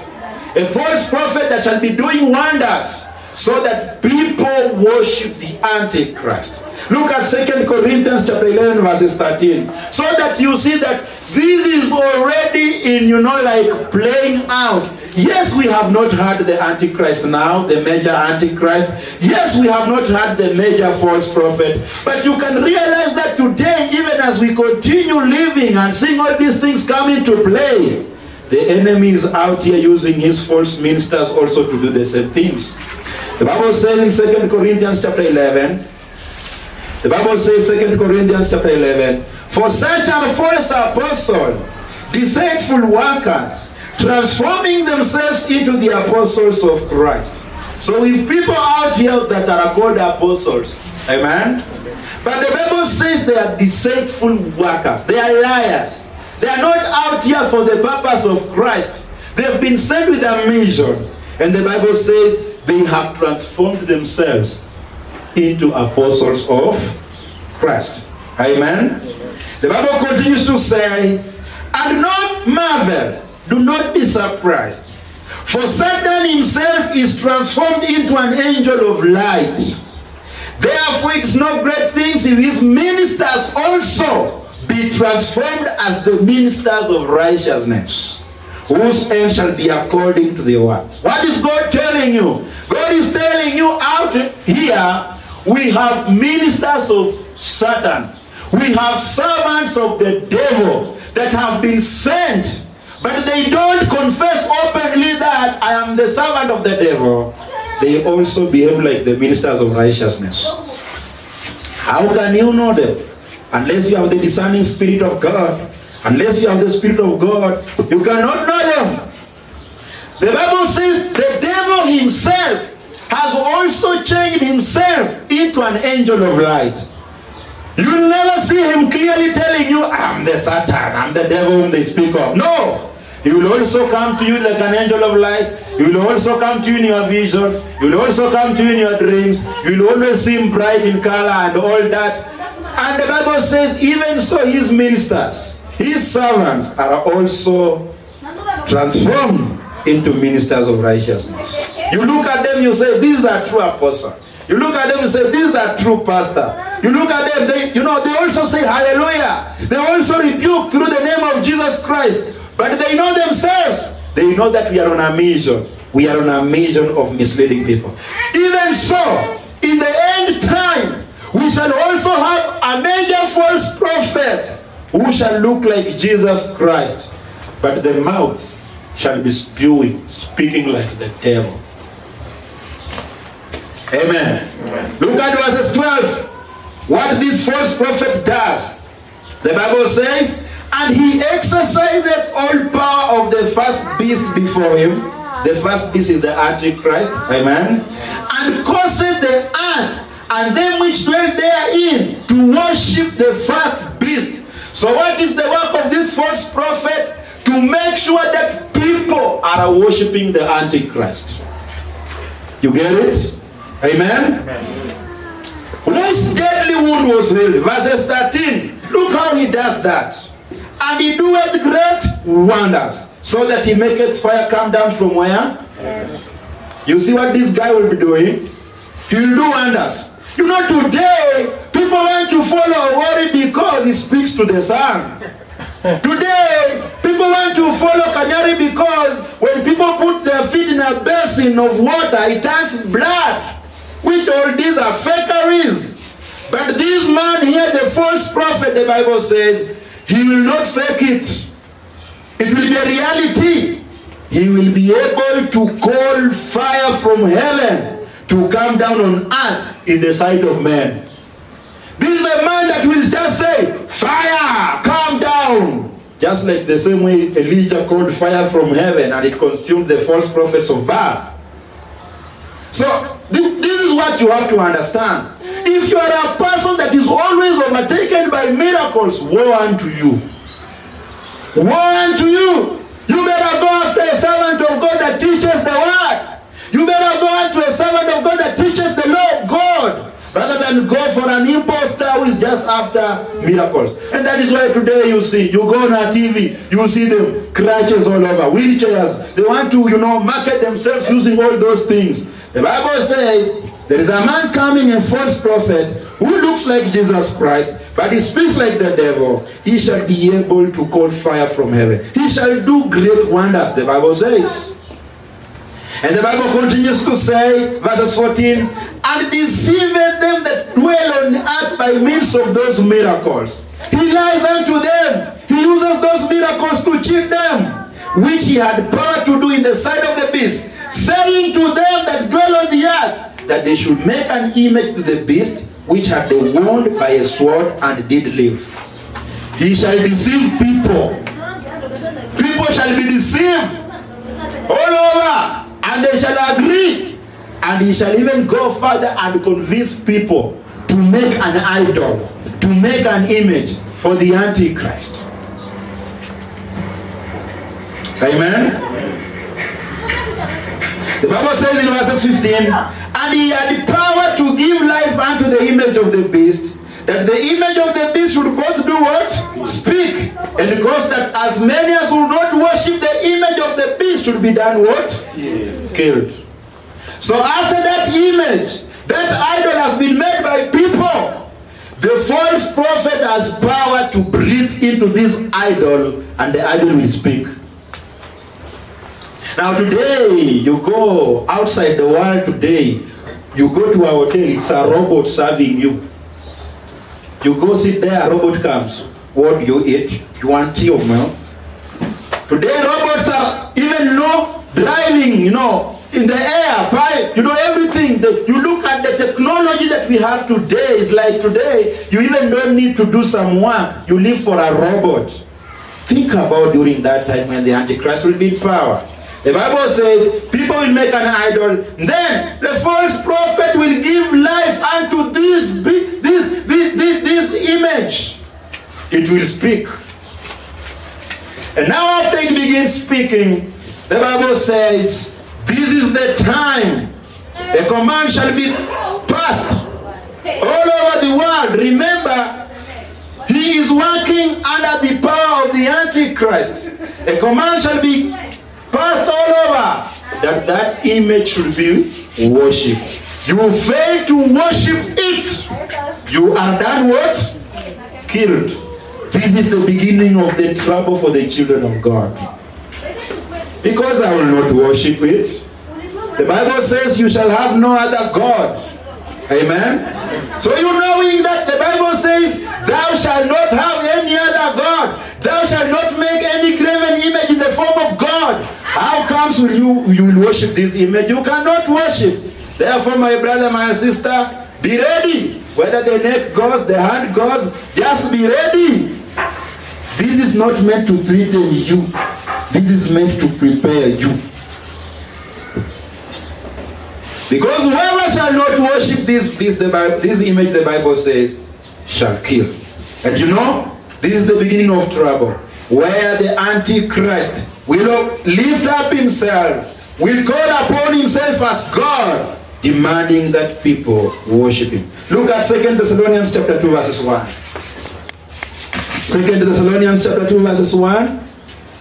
A false prophet that shall be doing wonders so that people worship the Antichrist. Look at 2 Corinthians chapter 11 verses 13. So that you see that this is already in, like playing out. Yes, we have not had the Antichrist now, the major Antichrist. Yes, we have not had the major false prophet. But you can realize that today, even as we continue living and seeing all these things come into play, the enemy is out here using his false ministers also to do the same things. The Bible says in 2 Corinthians chapter 11, the Bible says 2 Corinthians chapter 11, for such are false apostles, deceitful workers, transforming themselves into the apostles of Christ. So if people out here that are called apostles, amen? But the Bible says they are deceitful workers, they are liars. They are not out here for the purpose of Christ. They've been sent with a mission. And the Bible says they have transformed themselves into apostles of Christ. Amen? The Bible continues to say, and not marvel, do not be surprised. For Satan himself is transformed into an angel of light. Therefore it is no great things if his ministers also be transformed as the ministers of righteousness, whose end shall be according to their works. What is God telling you? God is telling you out here, we have ministers of Satan. We have servants of the devil that have been sent, but they don't confess openly that I am the servant of the devil. They also behave like the ministers of righteousness. How can you know them? Unless you have the discerning spirit of God, unless you have the spirit of God, you cannot know them. The Bible says the devil himself has also changed himself into an angel of light. You will never see him clearly telling you, I'm the Satan, I'm the devil whom they speak of. No! He will also come to you like an angel of light. He will also come to you in your vision. He will also come to you in your dreams. You will always see him bright in color and all that. And the Bible says, even so, his ministers, his servants are also transformed into ministers of righteousness. You look at them, you say, this is a true apostle. You look at them, you say, this is a true pastor. You look at them, they also say hallelujah. They also rebuke through the name of Jesus Christ. But they know themselves. They know that we are on a mission. We are on a mission of misleading people. Even so, in the end time, we shall also have a major false prophet who shall look like Jesus Christ. But the mouth shall be spewing, speaking like the devil. Amen. Look at verses 12. What this false prophet does. The Bible says, and he exercised all power of the first beast before him. The first beast is the Antichrist. Amen. And caused the earth and them which dwell therein to worship the first beast. So what is the work of this false prophet? To make sure that people are worshiping the Antichrist. You get it? Amen? Whose deadly wound was healed? Verses 13. Look how he does that. And he doeth great wonders, so that he maketh fire come down from where? You see what this guy will be doing? He will do wonders. You know, today, people want to follow worry because he speaks to the sun. Today, people want to follow Kanyari because when people put their feet in a basin of water, it turns blood. Which all these are fakeries. But this man here, the false prophet, the Bible says, he will not fake it. It will be a reality. He will be able to call fire from heaven to come down on earth in the sight of men. This is a man that will just say, fire, come down. Just like the same way Elijah called fire from heaven and it consumed the false prophets of Baal. So, this is what you have to understand. If you are a person that is always overtaken by miracles, woe unto you. Woe unto you. You better go after a servant of God that teaches the word. You better go after a servant of God that teaches the law of God, rather than go for an impostor who is just after miracles. And that is why today you go on a TV, you see them crutches all over, wheelchairs. They want to, market themselves using all those things. The Bible says, there is a man coming, a false prophet, who looks like Jesus Christ, but he speaks like the devil. He shall be able to call fire from heaven. He shall do great wonders, the Bible says. And the Bible continues to say, verses 14, and deceiveth them that dwell on earth by means of those miracles. He lies unto them. He uses those miracles to cheat them, which he had power to do in the sight of the beast, saying to them that dwell on the earth, that they should make an image to the beast, which had been wounded by a sword and did live. He shall deceive people. People shall be deceived all over, and they shall agree. And he shall even go further and convince people to make an idol, to make an image for the Antichrist. Amen? The Bible says in verses 15, and he had power to give life unto the image of the beast, that the image of the beast should both do what? Speak. And cause that as many as will not worship the image of the beast should be done what? Killed. So after that image, that idol has been made by people, the false prophet has power to breathe into this idol, and the idol will speak. Now today, you go outside the world today, you go to a hotel, it's a robot serving you. You go sit there, a robot comes. What do you eat? You want tea or milk? Today robots are even driving, in the air, everything. You look at the technology that we have today, it's like today, you even don't need to do some work. You live for a robot. Think about during that time when the Antichrist will be in power. The Bible says people will make an idol. Then the false prophet will give life unto this image. It will speak. And now after it begins speaking, the Bible says, this is the time. The command shall be passed all over the world. Remember, he is working under the power of the Antichrist. A command shall be passed all over that image should be worshipped. You fail to worship it, you are done what? Killed. This is the beginning of the trouble for the children of God. Because I will not worship it. The Bible says you shall have no other God. Amen. So you knowing that the Bible says thou shalt not have any other God. Thou shalt not make any graven image in the form of God. How comes you will worship this image? You cannot worship. Therefore, my brother, my sister, be ready. Whether the neck goes, the hand goes, just be ready. This is not meant to threaten you. This is meant to prepare you. Because whoever shall not worship this image, the Bible says, shall kill. And you know, this is the beginning of trouble. Where the Antichrist will lift up himself, will call upon himself as God, demanding that people worship him. Look at 2 Thessalonians chapter 2 verses 1. 2 Thessalonians chapter 2 verses 1.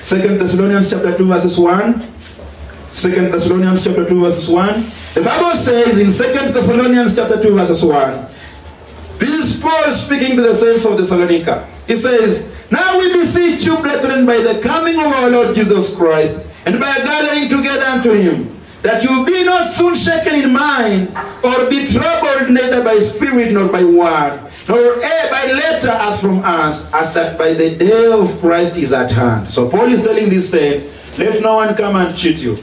2 Thessalonians chapter 2 verses 1. 2 Thessalonians chapter 2 verses 1. The Bible says in 2 Thessalonians chapter 2 verses 1. This is Paul speaking to the saints of Thessalonica. He says, now we beseech you, brethren, by the coming of our Lord Jesus Christ, and by gathering together unto him, that you be not soon shaken in mind, or be troubled neither by spirit nor by word, nor by letter as from us, as that by the day of Christ is at hand. So Paul is telling these saints, let no one come and cheat you.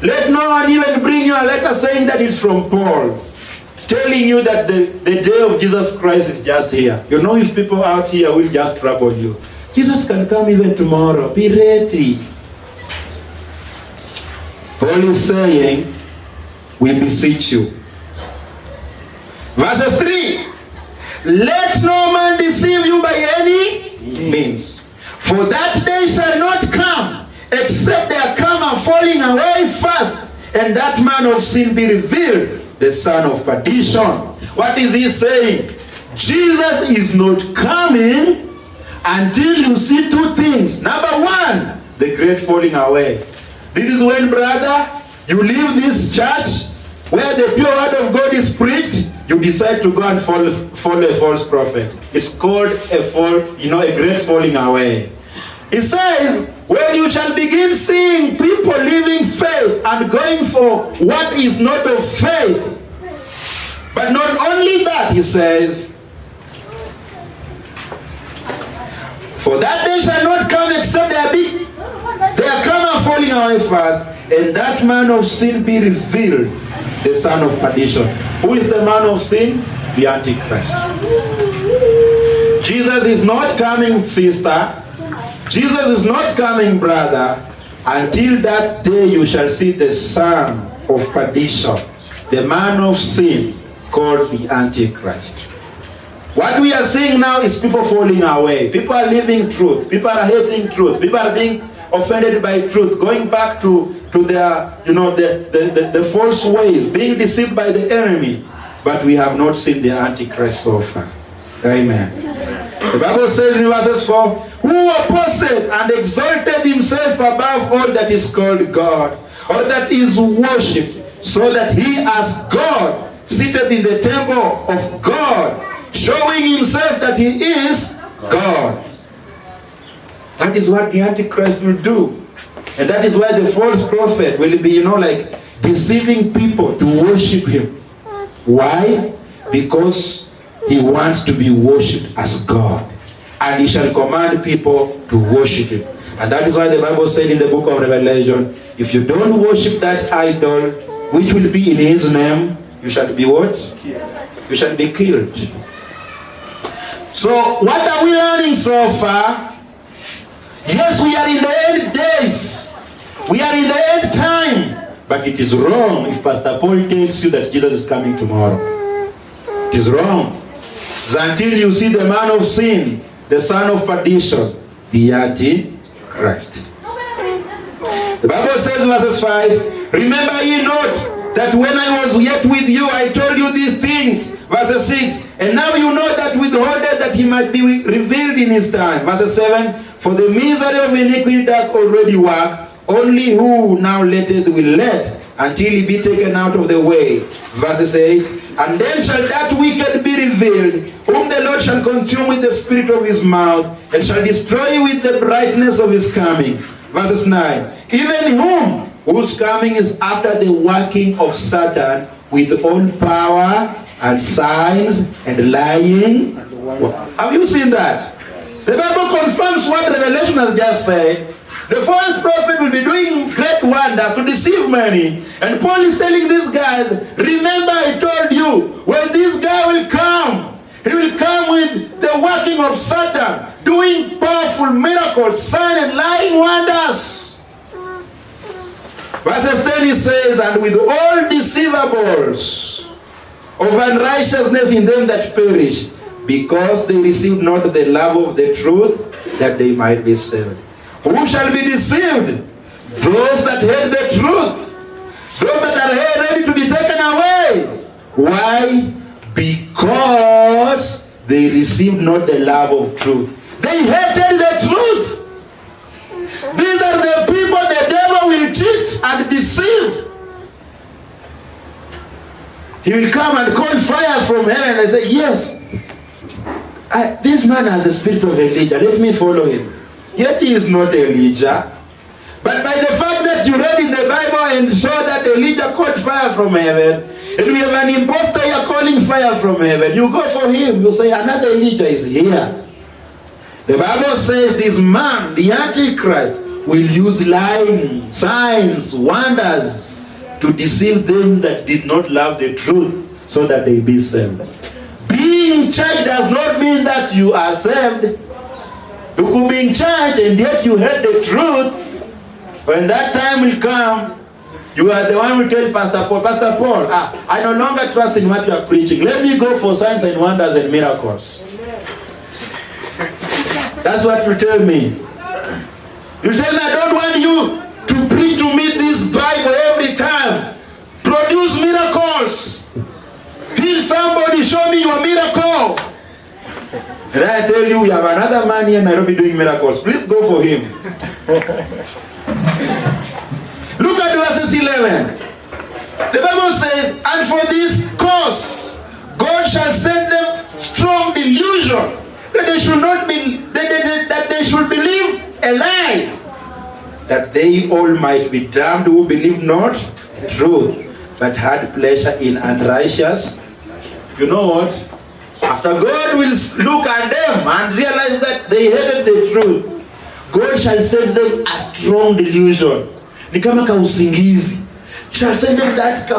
Let no one even bring you a letter saying that it's from Paul, telling you that the day of Jesus Christ is just here. You know, if people out here will just trouble you, Jesus can come even tomorrow. Be ready. Paul is saying, we beseech you. Verses 3. Let no man deceive you by any means. For that day shall not come, except there come a falling away first, and that man of sin be revealed, the son of perdition. What is he saying? Jesus is not coming until you see two things. Number one, the great falling away. This is when, brother, you leave this church where the pure word of God is preached, you decide to go and follow a false prophet. It's called a great falling away. It says, when you shall begin seeing people leaving faith and going for what is not of faith. But not only that, he says, for that day shall not come except there come a falling away first, and that man of sin be revealed, the son of perdition. Who is the man of sin? The Antichrist. Jesus is not coming, sister. Jesus is not coming, brother, until that day you shall see the son of perdition, the man of sin, called the Antichrist. What we are seeing now is people falling away. People are leaving truth. People are hating truth. People are being offended by truth, going back to their, the false ways, being deceived by the enemy. But we have not seen the Antichrist so far. Amen. The Bible says in verses 4, who opposed and exalted himself above all that is called God, or that is worshipped, so that he as God seated in the temple of God, showing himself that he is God. That is what the Antichrist will do. And that is why the false prophet will be, deceiving people to worship him. Why? Because he wants to be worshipped as God. And he shall command people to worship him. And that is why the Bible said in the book of Revelation, if you don't worship that idol, which will be in his name, you shall be what? You shall be killed. So, what are we learning so far? Yes, we are in the end days. We are in the end But it is wrong if Pastor Paul tells you that Jesus is coming tomorrow. It is wrong. It's until you see the man of sin, the son of perdition, the Antichrist. The Bible says, verses 5, remember ye not that when I was yet with you, I told you these things. Verse 6, and now you know that withholdeth that he might be revealed in his time. Verse 7, for the misery of iniquity doth already work, only who now letteth will let, until he be taken out of the way. Verse 8, and then shall that wicked be revealed, whom the Lord shall consume with the spirit of his mouth, and shall destroy with the brightness of his coming. Verse 9, even whom, whose coming is after the working of Satan, with all power and signs and lying. Have you seen that? The Bible confirms what Revelation has just said. The false prophet will be doing great wonders to deceive many. And Paul is telling these guys, remember I told you, when this guy will come, he will come with the working of Satan, doing powerful miracles, signs and lying wonders. Verse 10 he says, and with all deceivables of unrighteousness in them that perish, because they received not the love of the truth, that they might be saved. Who shall be deceived? Those that hate the truth. Those that are ready to be taken away. Why? Because they received not the love of truth. They hated the truth. These are the people the devil will cheat and deceive. He will come and call fire from heaven and say, yes, this man has a spirit of Elijah. Let me follow him. Yet he is not Elijah. But by the fact that you read in the Bible and saw that Elijah called fire from heaven, and we have an impostor here calling fire from heaven, you go for him. You say, another Elijah is here. The Bible says this man, the Antichrist, will use lying, signs, wonders to deceive them that did not love the truth, so that they be saved. Being in church does not mean that you are saved. You could be in church and yet you heard the truth. When that time will come, you are the one who will tell Pastor Paul, I no longer trust in what you are preaching. Let me go for signs and wonders and miracles. That's what you tell me. You tell me, I don't want you to preach to me this Bible every time. Produce miracles. Heal somebody, show me your miracle. And I tell you, we have another man here in Nairobi doing miracles. Please go for him. Look at verses 11. The Bible says, and for this cause, God shall send them strong delusion, that they should not be, that they should believe a lie, that they all might be damned who believe not truth, but had pleasure in unrighteous. You know what? After God will look at them and realize that they hated the truth, God shall send them a strong delusion. Ni kama kausingizi. Shall send them that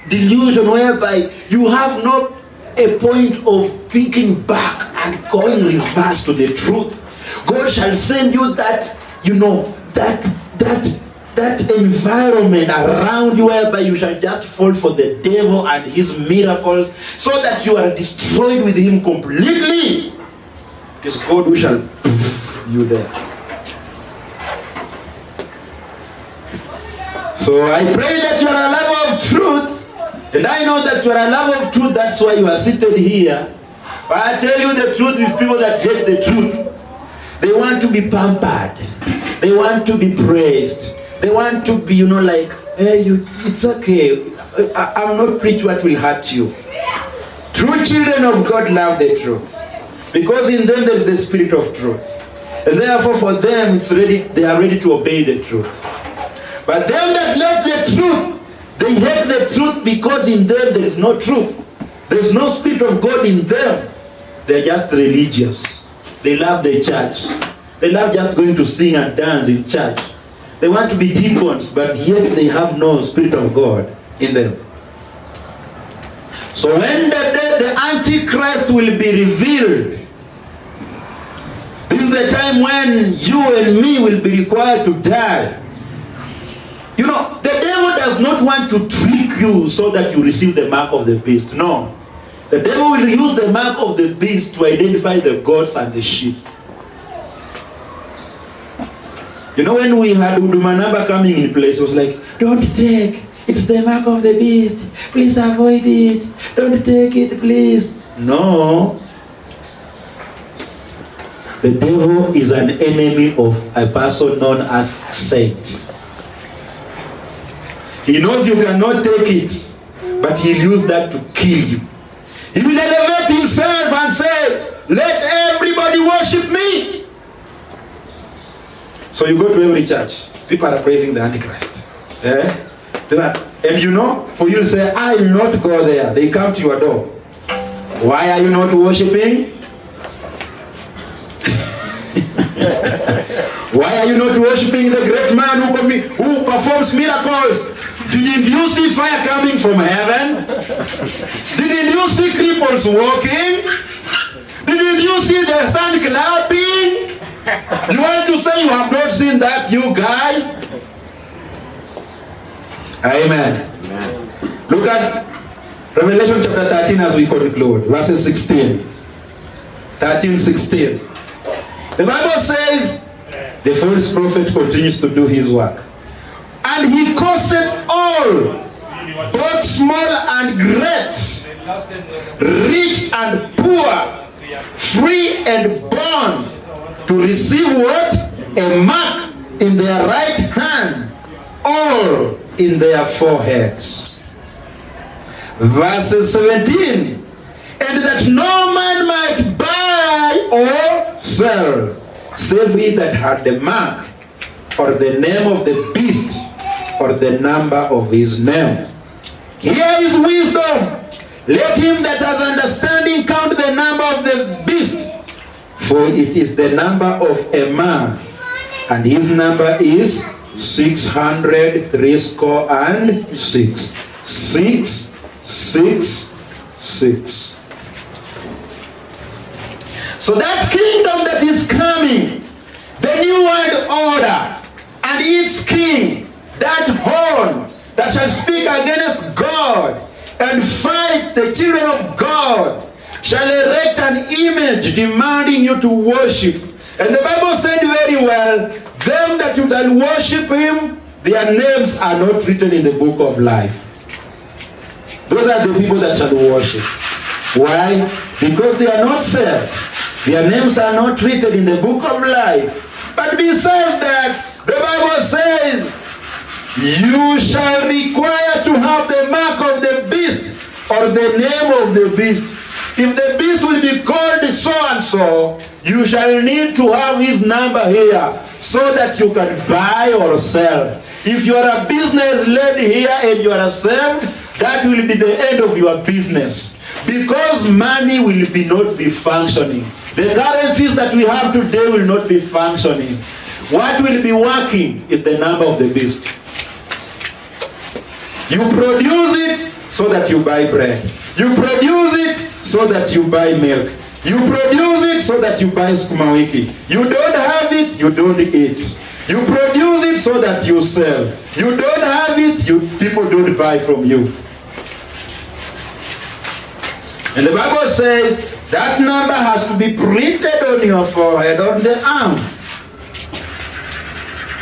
delusion whereby you have not a point of thinking back and going reverse to the truth. God shall send you that, that environment around you whereby you shall just fall for the devil and his miracles, so that you are destroyed with him completely. It is God who shall you there. So I pray that you are a lover of truth, and I know that you are a lover of truth. That's why you are seated here. But I tell you the truth with people that hate the truth. They want to be pampered. They want to be praised. They want to be, hey, it's okay. I'm not preaching what will hurt you. True children of God love the truth, because in them there is the spirit of truth. And therefore for them they are ready to obey the truth. But them that love the truth, they hate the truth, because in them there is no truth. There is no spirit of God in them. They are just religious. They love the church. They love just going to sing and dance in church. They want to be deacons, but yet they have no spirit of God in them. So when the Antichrist will be revealed, this is the time when you and me will be required to die. The devil does does not want to trick you so that you receive the mark of the beast. No. The devil will use the mark of the beast to identify the goats and the sheep. You know, when we had Udumanaba coming in place, it was like, don't take. It's the mark of the beast. Please avoid it. Don't take it, please. No. The devil is an enemy of a person known as saint. He knows you cannot take it, but he'll use that to kill you. He will elevate himself and say, let everybody worship me. So you go to every church, people are praising the Antichrist. And you know, for you to say, I will not go there. They come to your door. Why are you not worshiping? Why are you not worshiping the great man who performs miracles? Didn't you see fire coming from heaven? Didn't you see cripples walking? Didn't you see the sun clapping? You want to say you have not seen that, you guy? Amen. Amen. Look at Revelation chapter 13 as we conclude. Verses 16. 13, 16. The Bible says the false prophet continues to do his work. And he caused all, both small and great, rich and poor, free and bond, to receive what? A mark in their right hand, all in their foreheads. Verse 17. And that no man might buy or sell, save he that had the mark, or the name of the beast, or the number of his name. Here is wisdom. Let him that has understanding count the number of the beast, for it is the number of a man, and his number is 666. 666. So that kingdom that is coming, the new world order, and its king, that horn that shall speak against God and fight the children of God, shall erect an image demanding you to worship. And the Bible said very well, them that you shall worship him, their names are not written in the book of life. Those are the people that shall worship. Why? Because they are not saved. Their names are not written in the book of life. But besides that, the Bible says, you shall require to have the mark of the beast, or the name of the beast. If the beast will be called so and so, you shall need to have his number here, so that you can buy or sell. If you are a business lady here and you are saved, that will be the end of your business. Because money will not be functioning. The currencies that we have today will not be functioning. What will be working is the number of the beast. You produce it so that you buy bread. You produce it so that you buy milk. You produce it so that you buy sukuma wiki. You don't have it, you don't eat. You produce it so that you sell. You don't have it, people don't buy from you. And the Bible says that number has to be printed on your forehead, on the arm.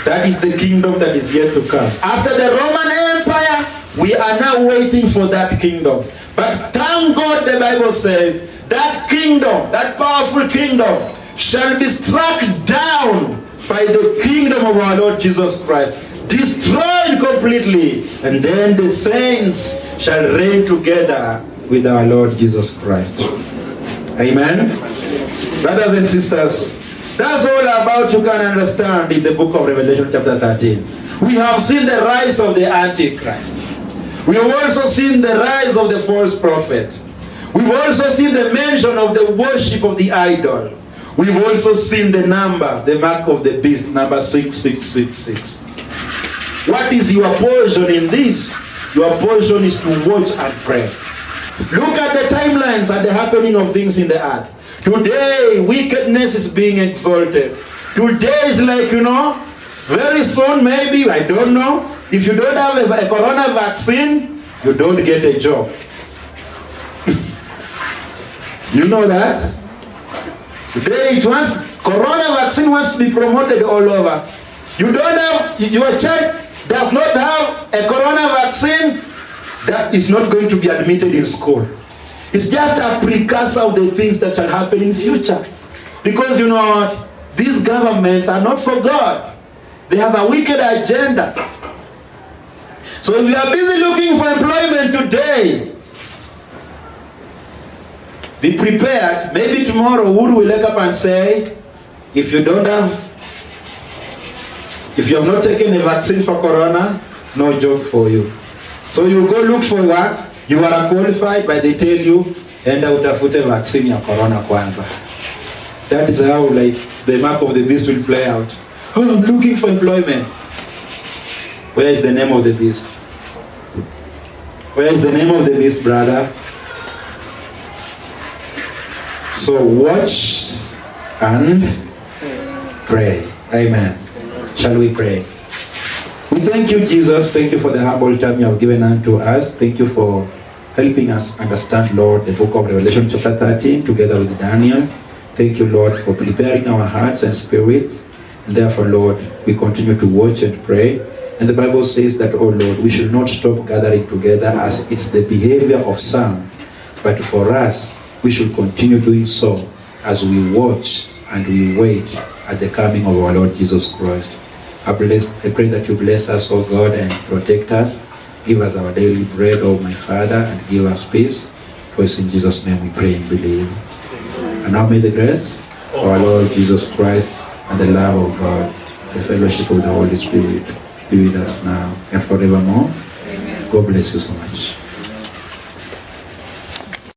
That is the kingdom that is yet to come. After the Roman Empire, we are now waiting for that kingdom. But thank God, the Bible says, that kingdom, that powerful kingdom, shall be struck down by the kingdom of our Lord Jesus Christ. Destroyed completely. And then the saints shall reign together with our Lord Jesus Christ. Amen? Brothers and sisters, that's all about you can understand in the book of Revelation chapter 13. We have seen the rise of the Antichrist. We have also seen the rise of the false prophet. We've also seen the mention of the worship of the idol. We've also seen the number, the mark of the beast, number 6666. What is your portion in this? Your portion is to watch and pray. Look at the timelines and the happening of things in the earth. Today, wickedness is being exalted. Today is like, very soon maybe, I don't know, if you don't have a corona vaccine, you don't get a job. You know that? Today corona vaccine wants to be promoted all over. You don't have, your child does not have a corona vaccine, that is not going to be admitted in school. It's just a precursor of the things that shall happen in future. Because you know what? These governments are not for God. They have a wicked agenda. So if you are busy looking for employment today, be prepared. Maybe tomorrow Uhuru will wake up and say, if you have not taken a vaccine for corona, no job for you. So you go look for work, you are qualified, but they tell you, enda utafute vaccine ya corona kwanza. That is how the mark of the beast will play out. Oh, I'm looking for employment. Where is the name of the beast? Where is the name of the beast, brother? So watch and pray. Amen. Shall we pray? We thank you, Jesus. Thank you for the humble time you have given unto us. Thank you for helping us understand, Lord, the book of Revelation chapter 13 together with Daniel. Thank you, Lord, for preparing our hearts and spirits. And therefore, Lord, we continue to watch and pray. And the Bible says that, oh Lord, we should not stop gathering together as it's the behavior of some. But for us, we should continue doing so as we watch and we wait at the coming of our Lord Jesus Christ. I pray that you bless us, O God, and protect us. Give us our daily bread, O my Father, and give us peace. For it's in Jesus' name we pray and believe. And now may the grace of our Lord Jesus Christ and the love of God, the fellowship of the Holy Spirit be with us now and forevermore. Amen. God bless you so much.